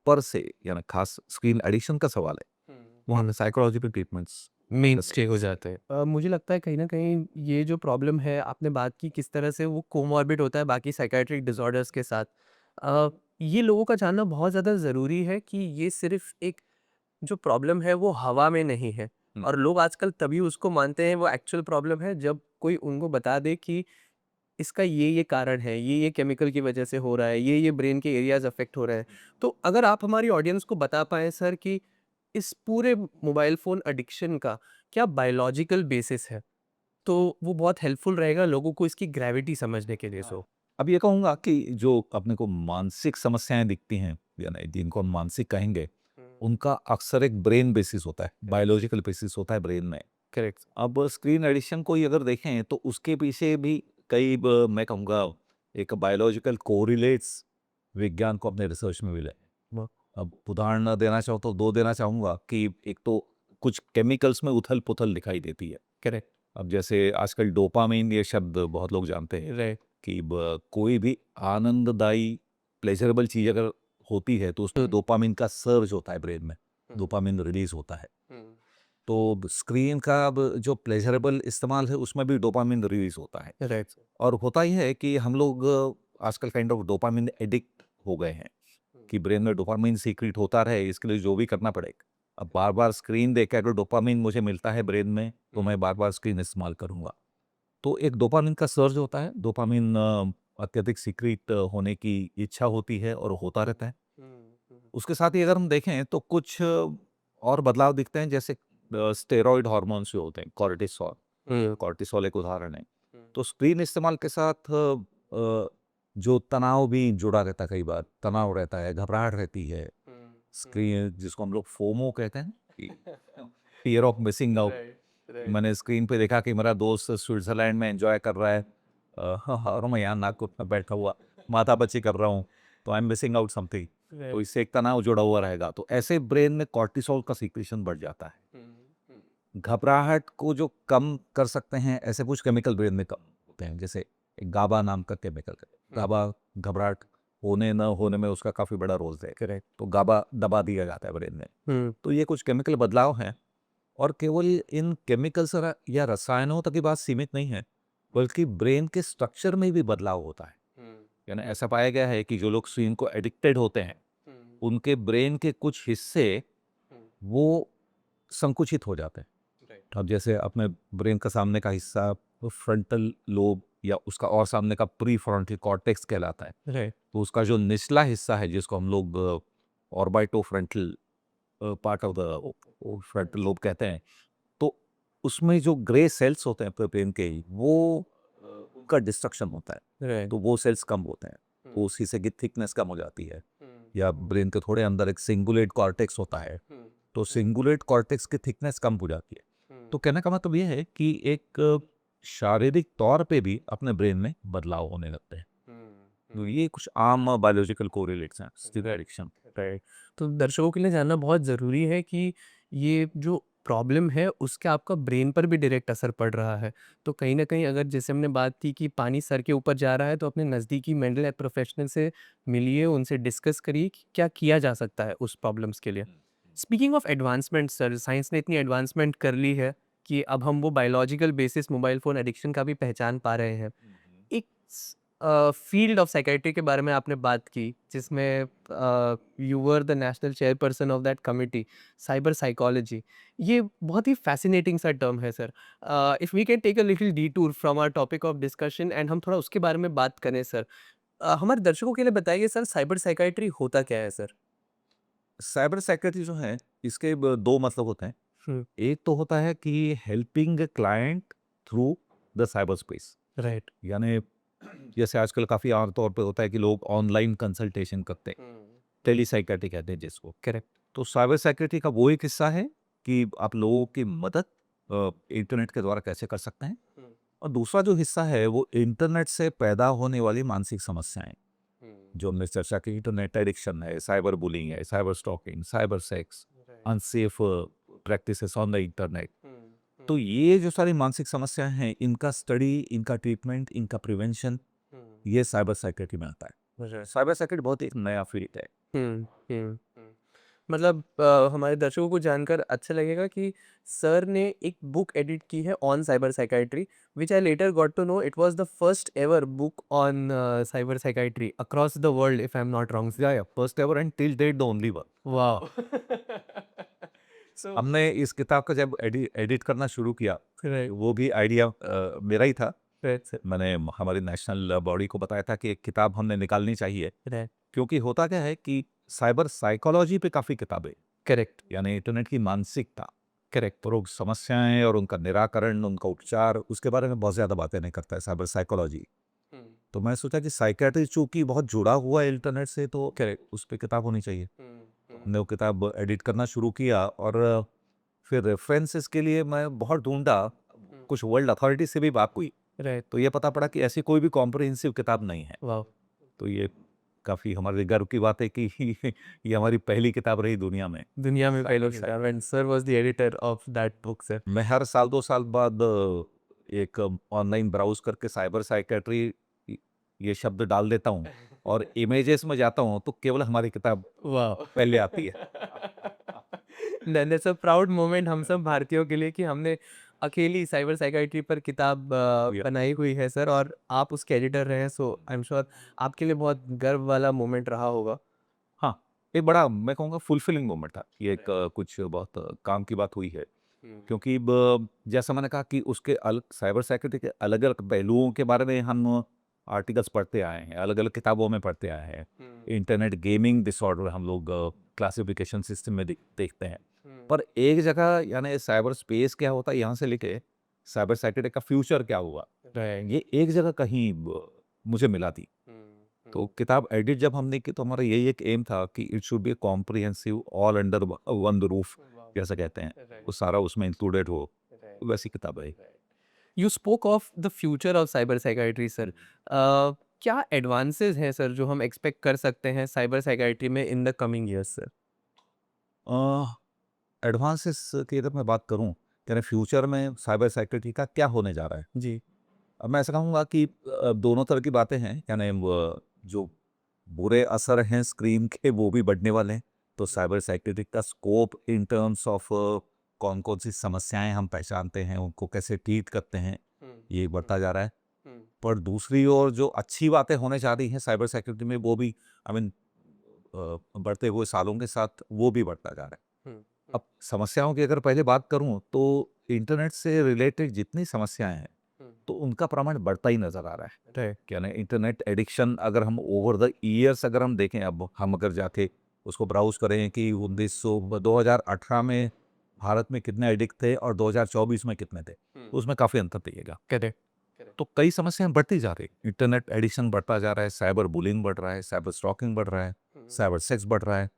पर से यानी खास स्क्रीन एडिक्शन का सवाल है, वहाँ पे साइकोलॉजिकल ट्रीटमेंट्स मेन स्टे हो जाते हैं। मुझे लगता है कहीं न कहीं ये जो प्रॉब्लम है आपने बात की किस तरह से वो कोमॉर्बिड होता है बाकी साइकियाट्रिक डिसऑर्डर्स के साथ। अ, ये लोगों का जानना बहुत ज़्यादा ज़रूरी है कि ये सिर्फ़ एक जो प्रॉब्लम है वो हवा में नहीं है हुँ। और लोग आजकल तभी उसको मानते हैं वो एक्चुअल प्रॉब्लम है जब कोई उनको बता दे कि इसका ये कारण है, ये केमिकल की वजह से हो रहा है, ये ब्रेन के एरियाज़ अफ़ेक्ट हो रहे हैं। तो अगर आप हमारी ऑडियंस को बता पाएँ सर कि इस पूरे मोबाइल फ़ोन एडिक्शन का क्या बायोलॉजिकल बेसिस है? तो वो बहुत हेल्पफुल रहेगा लोगों को इसकी ग्रेविटी समझने के लिए सो। अब ये कहूँगा कि जो अपने को मानसिक समस्याएँ दिखती हैं, यानी जिनको हम मानसिक कहेंगे, उनका अक्सर एक ब्रेन बेसिस होता है, बायोलॉजिकल बेसिस होता है ब्रेन में। करेक्ट। अब स्क्रीन एडिक्शन को ही अगर देखें तो उसके पीछे भी कई मैं कहूँगा एक बायोलॉजिकल कोरिलेट्स विज्ञान को अपने रिसर्च में मिले। वाह! अब उदाहरण देना चाहूँ तो 2 देना चाहूँगा कि एक तो कुछ केमिकल्स में उथल-पुथल दिखाई देती है। करेक्ट। अब जैसे आजकल डोपामाइन ये शब्द बहुत लोग जानते हैं राइट। कि कोई भी आनंददायी प्लेजरेबल चीज़ अगर होती है तो उसमें डोपामाइन का सर्ज होता है ब्रेन में, डोपामाइन रिलीज होता है। तो स्क्रीन का अब जो प्लेजरेबल इस्तेमाल है उसमें भी डोपामाइन रिलीज होता है। राइट। और होता ही है कि हम लोग आजकल काइंड ऑफ डोपामाइन एडिक्ट हो गए हैं कि ब्रेन में डोपामाइन सीक्रेट होता रहे, इसके लिए जो भी करना पड़ेगा। अब बार-बार स्क्रीन देख के अगर डोपामाइन मुझे मिलता है ब्रेन में, तो मैं बार-बार स्क्रीन इस्तेमाल करूँगा। तो एक डोपामाइन का सर्ज होता है, डोपामाइन अत्यधिक सीक्रेट होने की इच्छा होती है और होता रहता है। उसके साथ ही अगर हम देखें तो कुछ और बदलाव दिखते हैं, जैसे स्टेरॉइड हार्मोन्स जो होते हैं, कॉर्टिसोल। हुँ। कॉर्टिसोल एक उदाहरण है। तो स्क्रीन इस्तेमाल के साथ जो तनाव भी जुड़ा रहता है, कई बार तनाव रहता है, घबराहट रहती है। स्क्रीन जिसको हम लोग फोमो कहते हैं कि fear of missing out. Right, right. मैंने स्क्रीन पे देखा कि मेरा दोस्त स्विट्जरलैंड में एंजॉय कर रहा है, और मैं यहाँ नागपुर में बैठा हुआ माथा-पच्ची कर रहा हूँ, तो I am missing out something. तो इससे एक तनाव जुड़ा हुआ रहेगा, तो ऐसे ब्रेन में कॉर्टिसोल का सीक्रेशन बढ़ जाता है। घबराहट को जो कम कर सकते हैं ऐसे कुछ केमिकल ब्रेन में कम होते हैं, जैसे एक गाबा नाम का केमिकल है। गाबा घबराहट होने न होने में उसका काफ़ी बड़ा रोल है। करेक्ट। तो गाबा दबा दिया जाता है ब्रेन में। हुँ। तो ये कुछ केमिकल बदलाव हैं, और केवल इन केमिकल्स या रसायनों तक की बात सीमित नहीं है, बल्कि ब्रेन के स्ट्रक्चर में भी बदलाव होता है। यानी ऐसा पाया गया है कि जो लोग स्क्रीन को एडिक्टेड होते हैं, उनके ब्रेन के कुछ हिस्से वो संकुचित हो जाते हैं। राइट। अब जैसे अपने ब्रेन का सामने का हिस्सा फ्रंटल लोब या उसका और सामने का प्री फ्रंटल कॉर्टेक्स कहलाता है। राइट। तो उसका जो निचला हिस्सा है जिसको हम लोग orbitofrontal part of the frontal lobe कहते हैं, तो उसमें जो ग्रे सेल्स होते हैं पूरे ब्रेन के, वो उनका डिस्ट्रक्शन होता है। राइट। तो वो सेल्स कम होते हैं, तो उस हिस्से की थिकनेस कम हो जाती है। या ब्रेन के थोड़े अंदर एक सिंगुलेट कॉर्टेक्स होता है, तो सिंगुलेट कॉर्टेक्स की थिकनेस कम हो जाती है। तो कहने का मतलब ये है कि एक शारीरिक तौर पे भी अपने ब्रेन में बदलाव होने लगते हैं। तो ये कुछ आम बायोलॉजिकल कोरिलेट्स हैं स्टीरॉयड एडिक्शन। राइट। तो दर्शकों के लिए जानना बहुत ज़रूरी है कि ये जो प्रॉब्लम है उसका आपका ब्रेन पर भी डायरेक्ट असर पड़ रहा है। तो कहीं न कहीं अगर जैसे हमने बात की कि पानी सर के ऊपर जा रहा है तो अपने नज़दीकी मेंटल हेल्थ प्रोफेशनल से मिलिए, उनसे डिस्कस करिए कि क्या किया जा सकता है उस प्रॉब्लम्स के लिए। Speaking of advancement sir, science ने इतनी एडवांसमेंट कर ली है कि अब हम वो biological basis mobile phone addiction का भी पहचान पा रहे हैं। एक फील्ड ऑफ साइकियाट्री के बारे में आपने बात की जिसमें you were the national chairperson of that committee, cyber psychology. ये बहुत ही फैसिनेटिंग सा टर्म है sir. If we can take a little detour from our topic of discussion and हम थोड़ा उसके बारे में बात करें सर। हमारे दर्शकों के लिए बताइए सर, साइबर साइकियाट्री होता क्या है सर? साइबर साइकियाट्री जो है, इसके दो मतलब होते हैं। हुँ, एक तो होता है कि helping client through the cyber space, right. यानी जैसे आजकल काफ़ी आम तौर पे होता है कि लोग ऑनलाइन कंसल्टेशन करते हैं, टेली साइकियाट्री कहते हैं जिसको। करेक्ट। तो साइबर साइकियाट्री का वो एक हिस्सा है कि आप लोगों की मदद इंटरनेट के द्वारा कैसे कर सकते हैं, और दूसरा जो हिस्सा है वो इंटरनेट से पैदा होने वाली मानसिक समस्याएं, जो हमने चर्चा की। इंटरनेट एडिक्शन है, साइबर बुलिंग है, cyber stalking, cyber sex, unsafe practices on the internet. तो ये जो सारी मानसिक समस्याएं हैं, इनका स्टडी, इनका ट्रीटमेंट, इनका प्रिवेंशन, ये साइबर साइकियाट्री में आता है। साइबर साइकियाट्री बहुत एक नया फील्ड है। हुँ, हुँ, हुँ। मतलब हमारे दर्शकों को जानकर अच्छा लगेगा कि सर ने एक बुक एडिट की है on cyber psychiatry, which I later got to know it was the first ever book on cyber psychiatry across the world if I am not wrong. या first ever and till date the only one. Wow! So हमने इस किताब का जब edit करना शुरू किया, right, वो भी आइडिया मेरा ही था। राइट सर, मैंने हमारी नेशनल बॉडी को बताया था कि एक किताब हमने निकालनी चाहिए, राइट, क्योंकि होता क्या है कि साइबर साइकोलॉजी पे काफ़ी किताबें, करेक्ट, यानी इंटरनेट की मानसिकता करेक्ट। और वो समस्याएं और उनका निराकरण, उनका उपचार, उसके बारे में बहुत ज़्यादा बातें नहीं करता है साइबर साइकोलॉजी। हुँ, तो मैं सोचा कि साइकियाट्री चूंकि बहुत जुड़ा हुआ है इंटरनेट से, तो करेक्ट। उस पर किताब होनी चाहिए। हुँ, तो हुँ, हमने वो किताब एडिट करना शुरू किया, और फिर रेफरेंसेस के लिए मैं बहुत ढूंढा। हुँ, कुछ वर्ल्ड अथॉरिटी से भी बात हुई, राइट, तो ये पता पड़ा कि ऐसी कोई भी कॉम्प्रिहेंसिव किताब नहीं है। वाओ! तो ये काफ़ी हमारे लिए गर्व की बात है कि ये हमारी पहली किताब रही दुनिया में। दुनिया में पहली साइबर किताब and sir was the editor of that book sir. मैं हर साल 2 साल बाद एक ऑनलाइन ब्राउज़ करके साइबर साइकियाट्री य ये शब्द डाल देता हूँ, और इमेजेस में जाता हूँ तो केवल हमारी किताब वाओ! पहले आती है। Then that's a proud moment हम सब भारतीयों के लिए कि हमने अकेली साइबर साइकियाट्री पर किताब या बनाई हुई है सर, और आप उसके एडिटर रहे हैं, सो आई एम श्योर आपके लिए बहुत गर्व वाला मोमेंट रहा होगा। हाँ, एक बड़ा मैं कहूँगा फुलफिलिंग मोमेंट था। ये एक कुछ बहुत काम की बात हुई है, हुँ, क्योंकि ब जैसा मैंने कहा कि उसके अलग साइबर सिक्योरिटी के अलग-अलग पहलुओं के बारे में हम आर्टिकल्स पढ़ते आए हैं, अलग-अलग किताबों में पढ़ते आए हैं। हुँ, इंटरनेट गेमिंग डिसऑर्डर हम लोग क्लासिफिकेशन सिस्टम में देखते हैं। हुँ, पर एक जगह यानी साइबर स्पेस क्या होता है, यहाँ से लेके साइबर सिक्योरिटी का फ्यूचर क्या हुआ, राइट, ये एक जगह कहीं मुझे मिला थी। हुँ, तो हुँ, किताब एडिट जब हमने की, तो हमारा यही एक एम था कि it should be comprehensive, all under one roof, wow! जैसा कहते हैं, राइट, वो सारा उसमें इंक्लूडेड हो। राइट, वैसी किताब है। Right. You spoke of the future of cyber psychiatry sir. क्या एडवांसेस हैं सर जो हम एक्सपेक्ट कर सकते हैं साइबर साइकियाट्री में in the coming years sir? Advances की अगर मैं बात करूं, यानी फ्यूचर में साइबर सिक्योरिटी का क्या होने जा रहा है, जी। अब मैं ऐसा कहूँगा कि दोनों तरह की बातें हैं। यानी जो बुरे असर हैं स्क्रीन के, वो भी बढ़ने वाले हैं। तो साइबर सिक्योरिटी का स्कोप इन टर्म्स ऑफ कौन कौन सी समस्याएं हम पहचानते हैं, उनको कैसे ट्रीट करते हैं, हुँ, ये हुँ, बढ़ता जा रहा है। हुँ, पर दूसरी ओर जो अच्छी बातें होने जा रही हैं साइबर सिक्योरिटी में, वो भी आई मीन बढ़ते हुए सालों के साथ वो भी बढ़ता जा रहा है। हुँ, हुँ, अब समस्याओं की अगर पहले बात करूं, तो इंटरनेट से रिलेटेड जितनी समस्याएं हैं, हुँ, तो उनका प्रमाण बढ़ता ही नजर आ रहा है। राइट, क्या ना, इंटरनेट एडिक्शन अगर हम ओवर द ईयर्स अगर हम देखें, अब हम अगर जाके उसको ब्राउज करें कि 2018 में भारत में कितने एडिक्ट थे और 2024 में कितने थे, हुँ, तो उसमें काफ़ी अंतर दिखेगा। करेक्ट, करेक्ट, तो कई समस्याएं बढ़ती जा रही, इंटरनेट एडिक्शन बढ़ता जा रहा है, साइबर बुलिंग बढ़ रहा है, साइबर स्टॉकिंग बढ़ रहा है। हुँ, साइबर सेक्स बढ़ रहा है,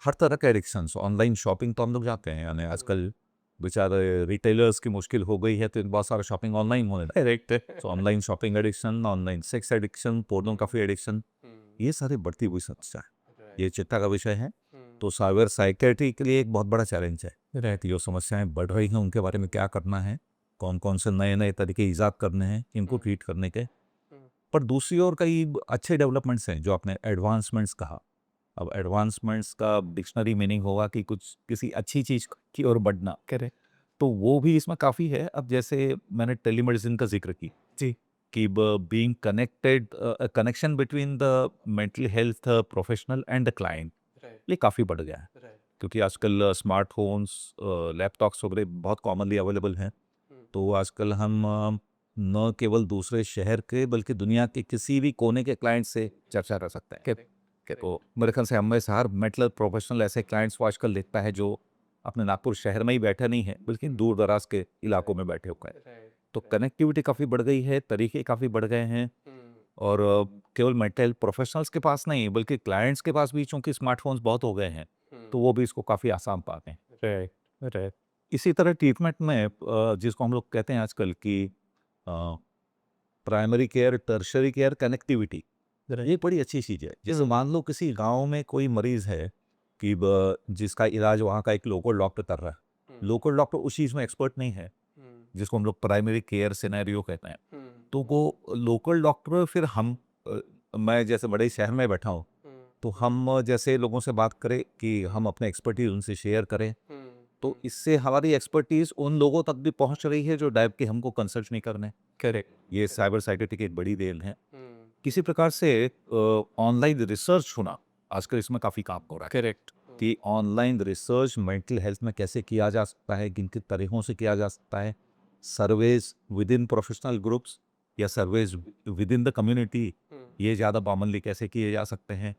हर तरह के एडिक्शंस। ऑनलाइन शॉपिंग तो हम लोग जाते हैं, यानी आजकल बेचारे रिटेलर्स की मुश्किल हो गई है, तो बहुत सारा शॉपिंग ऑनलाइन होने लगा। करेक्ट है। तो online shopping addiction, online sex addiction, pornography addiction, ये सारी बढ़ती हुई समस्या है, ये चिंता का विषय है। तो साइबर साइकेट्री के लिए एक बहुत बड़ा चैलेंज है। राइट। जो समस्याएं बढ़ रही हैं उनके बारे में क्या करना है, कौन कौन से नए नए तरीके ईजाद करने हैं इनको ट्रीट करने के। पर दूसरी ओर कई अच्छे डेवलपमेंट्स हैं, जो आपने एडवांसमेंट्स कहा। अब एडवांसमेंट्स का डिक्शनरी मीनिंग होगा कि कुछ किसी अच्छी चीज़ की ओर बढ़ना, करेक्ट। तो वो भी इसमें काफ़ी है। अब जैसे मैंने टेलीमेडिसिन का जिक्र की जी। कि being connected, connection between the mental health professional and the client, right. ये काफ़ी बढ़ गया है। राइट। क्योंकि आजकल स्मार्टफ़ोन्स, लैपटॉप्स वगैरह बहुत कॉमनली अवेलेबल हैं। तो आजकल हम न केवल दूसरे शहर के बल्कि दुनिया के किसी भी कोने के क्लाइंट से चर्चा कर सकते हैं। करेक्ट। तो मेरे ख्याल से हमें से हर मेंटल प्रोफेशनल ऐसे क्लाइंट्स को आजकल देखता है जो अपने नागपुर शहर में ही बैठा नहीं है, बल्कि दूर दराज के इलाकों में बैठे हुए हैं। तो कनेक्टिविटी काफ़ी बढ़ गई है, तरीके काफ़ी बढ़ गए हैं। और केवल मेंटल हेल्थ प्रोफेशनल्स के पास नहीं बल्कि क्लाइंट्स के पास भी चूंकि स्मार्टफोन्स बहुत हो गए हैं, तो वो भी इसको काफ़ी आसान पाते हैं। राइट। राइट। इसी तरह ट्रीटमेंट में जिसको हम लोग कहते हैं आजकल की primary care, tertiary care, connectivity, ये बड़ी अच्छी चीज़ है। जैसे मान लो किसी गांव में कोई मरीज़ है कि जिसका इलाज वहाँ का एक लोकल डॉक्टर कर रहा है। लोकल डॉक्टर उस चीज़ में एक्सपर्ट नहीं है, जिसको हम लोग प्राइमरी केयर सिनेरियो कहते हैं। तो वो लोकल डॉक्टर फिर मैं जैसे बड़े शहर में बैठा हूँ, तो हम जैसे लोगों से बात करें कि हम अपने एक्सपर्टीज उनसे शेयर करें, तो इससे हमारी एक्सपर्टीज उन लोगों तक भी पहुंच रही है जो डायब के हमको कंसल्ट नहीं करने। करेक्ट। ये साइबर साइकेट्री की एक बड़ी देन है। किसी प्रकार से ऑनलाइन रिसर्च होना आजकल इसमें काफ़ी काम हो रहा है करेक्ट। कि ऑनलाइन रिसर्च मेंटल हेल्थ में कैसे किया जा सकता है, किन किन तरीकों से किया जा सकता है। Surveys within professional groups या surveys within the community, ये ज़्यादा कॉमनली कैसे किए जा सकते हैं।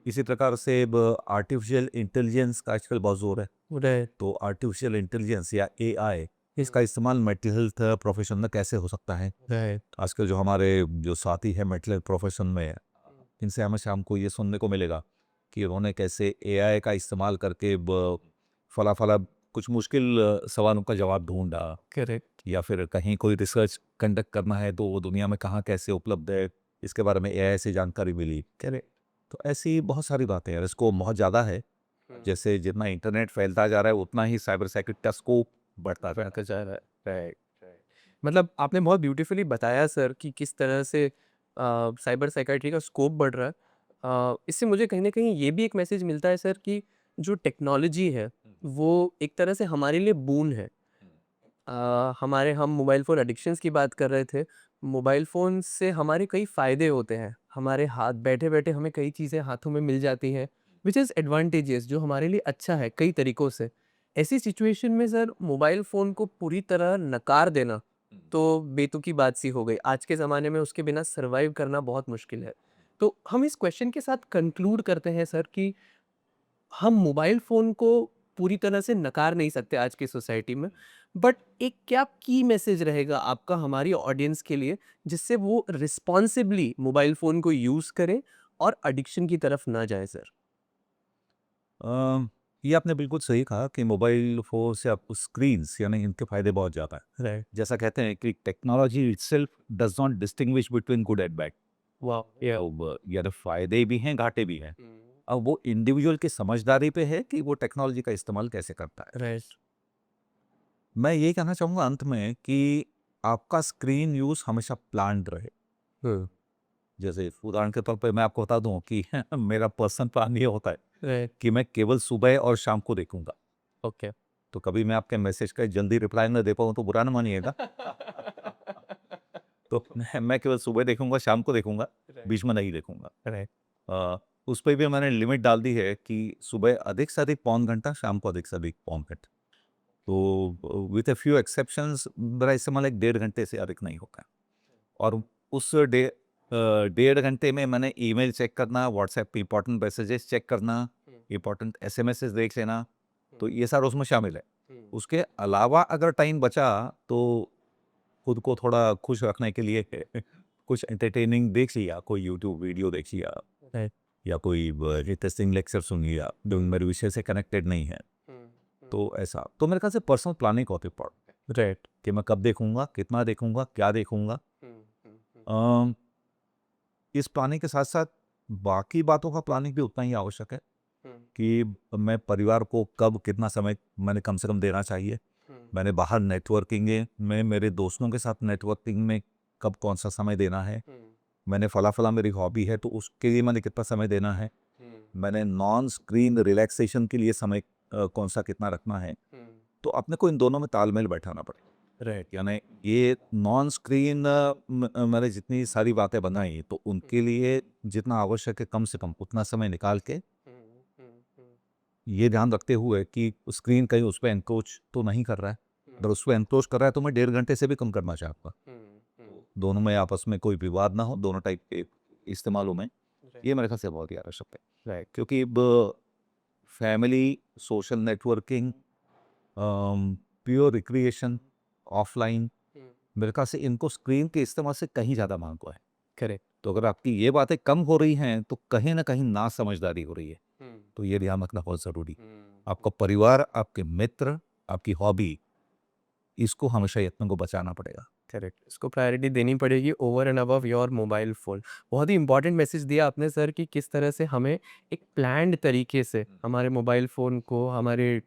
इसी प्रकार से आर्टिफिशियल इंटेलिजेंस का आजकल बहुत जोर है। राइट। तो आर्टिफिशियल इंटेलिजेंस या एआई, इसका इस्तेमाल मेंटल हेल्थ प्रोफेशन में कैसे हो सकता है। राइट। आजकल जो हमारे जो साथी हैं मेंटल हेल्थ प्रोफेशन में, इनसे हमेशा हमको ये सुनने को मिलेगा कि उन्होंने कैसे एआई का इस्तेमाल करके फला फला कुछ मुश्किल सवालों का जवाब ढूंढा, करेक्ट। या फिर कहीं कोई रिसर्च कंडक्ट करना है तो वो दुनिया में कहाँ कैसे उपलब्ध है, इसके बारे में एआई से जानकारी मिली। करेक्ट। तो ऐसी बहुत सारी बातें हैं, इसको बहुत ज़्यादा है। जैसे जितना इंटरनेट फैलता जा रहा है उतना ही साइबर सेक्यूरिटी का स्कोप बढ़ता जा रहा बढ़ता जा रहा है। राइट। राइट। मतलब आपने बहुत ब्यूटीफुली बताया सर कि किस तरह से साइबर साइकेट्री का स्कोप बढ़ रहा है। इससे मुझे कहीं न कहीं ये भी एक मैसेज मिलता है सर कि जो टेक्नोलॉजी है, वो एक तरह से हमारे लिए बून है। हम मोबाइल फ़ोन एडिक्शंस की बात कर रहे थे। मोबाइल फ़ोन से हमारे कई फ़ायदे होते हैं। हमारे हाथ बैठे-बैठे हमें कई चीज़ें हाथों में मिल जाती हैं, व्हिच इज़ एडवांटेजेस जो हमारे लिए अच्छा है कई तरीकों से। ऐसी सिचुएशन में सर मोबाइल फ़ोन को पूरी तरह नकार देना, तो बेतुकी बात सी हो गई। आज के ज़माने में उसके बिना सर्वाइव करना बहुत मुश्किल है। तो हम इस क्वेश्चन के साथ कंक्लूड करते हैं सर कि हम मोबाइल फ़ोन को पूरी तरह से नकार नहीं सकते आज की सोसाइटी में, बट एक क्या की मैसेज रहेगा आपका हमारी ऑडियंस के लिए, जिससे वो रिस्पॉन्सिबली मोबाइल फ़ोन को यूज़ करें और एडिक्शन की तरफ ना जाएँ सर? ये आपने बिल्कुल सही कहा कि मोबाइल फ़ोन से आपको स्क्रीन्स यानी इनके फ़ायदे बहुत ज़्यादा हैं। राइट। जैसा कहते हैं कि technology itself does not distinguish between good and bad. Wow! या अब यानी फ़ायदे भी हैं, घाटे भी हैं। अब वो इंडिविजुअल की समझदारी पे है कि वो टेक्नोलॉजी का इस्तेमाल कैसे करता है। राइट। मैं यही कहना चाहूँगा अंत में कि आपका स्क्रीन यूज़ हमेशा प्लान्ड रहे। हुँ। जैसे उदाहरण के तौर पे मैं आपको बता दूँ कि मेरा पर्सनल प्लान ये होता है राइट। कि मैं केवल सुबह और शाम को देखूँगा। ओके। तो कभी मैं आपके मैसेज का जल्दी रिप्लाई ना दे पाऊँ तो बुरा ना मानिएगा। तो मैं केवल सुबह देखूँगा, शाम को देखूँगा, बीच में नहीं देखूँगा। राइट। अ, उस पे भी मैंने लिमिट डाल दी है कि सुबह अधिक से अधिक पौन घंटा, शाम को अधिक से अधिक पौन घंटा। तो विथ अ फ्यू एक्सेप्शंस मेरा इस्तेमाल एक डेढ़ घंटे से अधिक नहीं होता है। और उस डेढ़ घंटे में मैंने ईमेल चेक करना, व्हाट्सएप पे इंपॉर्टेंट मैसेजेस चेक करना, इंपॉर्टेंट एसएमएसेस देख लेना, तो ये सारा उसमें शामिल है। उसके अलावा अगर टाइम बचा तो खुद को थोड़ा खुश रखने के लिए कुछ एंटरटेनिंग देख लिया, कोई यूट्यूब वीडियो देख लिया, राइट। या कोई टेस्टिंग लेक्चर सुन लिया जो मेरे विषय से कनेक्टेड नहीं है, तो ऐसा तो मेरे ख्याल से पर्सनल प्लानिंग बहुत इम्पोर्टेंट है राइट। कि मैं कब देखूंगा, कितना देखूंगा, क्या देखूंगा। अम, इस प्लानिंग के साथ साथ बाकी बातों का प्लानिंग भी उतना ही आवश्यक है कि मैं परिवार को कब कितना समय मैंने कम से कम देना चाहिए। मैंने बाहर नेटवर्किंग में मेरे दोस्तों के साथ नेटवर्किंग में कब कौन सा समय देना है। मैंने फला मेरी हॉबी है तो उसके लिए मैंने कितना समय देना है। मैंने नॉन स्क्रीन रिलैक्सेशन के लिए समय कौन सा कितना रखना है। तो अपने को इन दोनों में तालमेल बैठाना पड़ेगा। राइट। यानी ये नॉन स्क्रीन मैंने जितनी सारी बातें बनाई तो उनके लिए जितना आवश्यक है कम से कम उतना समय निकाल के ये ध्यान रखते हुए कि स्क्रीन कहीं उस पर एनक्रोच तो नहीं कर रहा है। अगर उस पर एनक्रोच कर रहा है तो मैं 1.5 घंटे से भी कम करना चाहूँगा। दोनों में आपस में कोई विवाद ना हो, दोनों टाइप के इस्तेमालों में। ये मेरे ख्याल से बहुत ही आवश्यक है, राइट। क्योंकि family, social networking, pure recreation, offline, मेरे ख्याल से इनको स्क्रीन के इस्तेमाल से कहीं ज़्यादा महत्व है। करेक्ट। तो अगर आपकी ये बातें कम हो रही हैं तो कहीं ना कहीं ना समझदारी हो रही है। तो ये ध्यान रखना बहुत ज़रूरी। आपका परिवार, आपके मित्र, आपकी हॉबी, इसको हमेशा यत्न को बचाना पड़ेगा। करेक्ट, इसको प्रायोरिटी देनी पड़ेगी over and above your mobile phone. बहुत ही इंपॉर्टेंट मैसेज दिया आपने सर कि किस तरह से हमें एक प्लान्ड तरीके से हमारे मोबाइल फ़ोन को, हमारे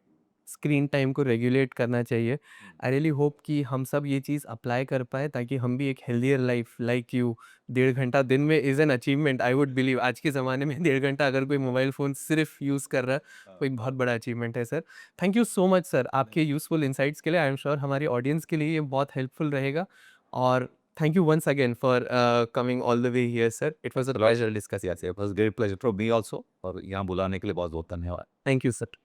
स्क्रीन टाइम को रेगुलेट करना चाहिए। आई रियली होप कि हम सब ये चीज़ अप्लाई कर पाएँ ताकि हम भी एक हेल्दियर लाइफ लाइक यू 1.5 घंटा दिन में is an achievement I would believe. आज के ज़माने में 1.5 घंटा अगर कोई मोबाइल फ़ोन सिर्फ यूज़ कर रहा है, कोई बहुत बड़ा अचीवमेंट है sir. Thank you so much sir आपके यूज़फुल इनसाइट्स के लिए। आई एम श्योर हमारी ऑडियंस के लिए ये बहुत हेल्पफुल रहेगा। और thank you once again for coming all the way here sir. It was a pleasure discussing. Yes, it was great pleasure for me also। और यहाँ बुलाने के लिए बहुत बहुत धन्यवाद। Thank you sir.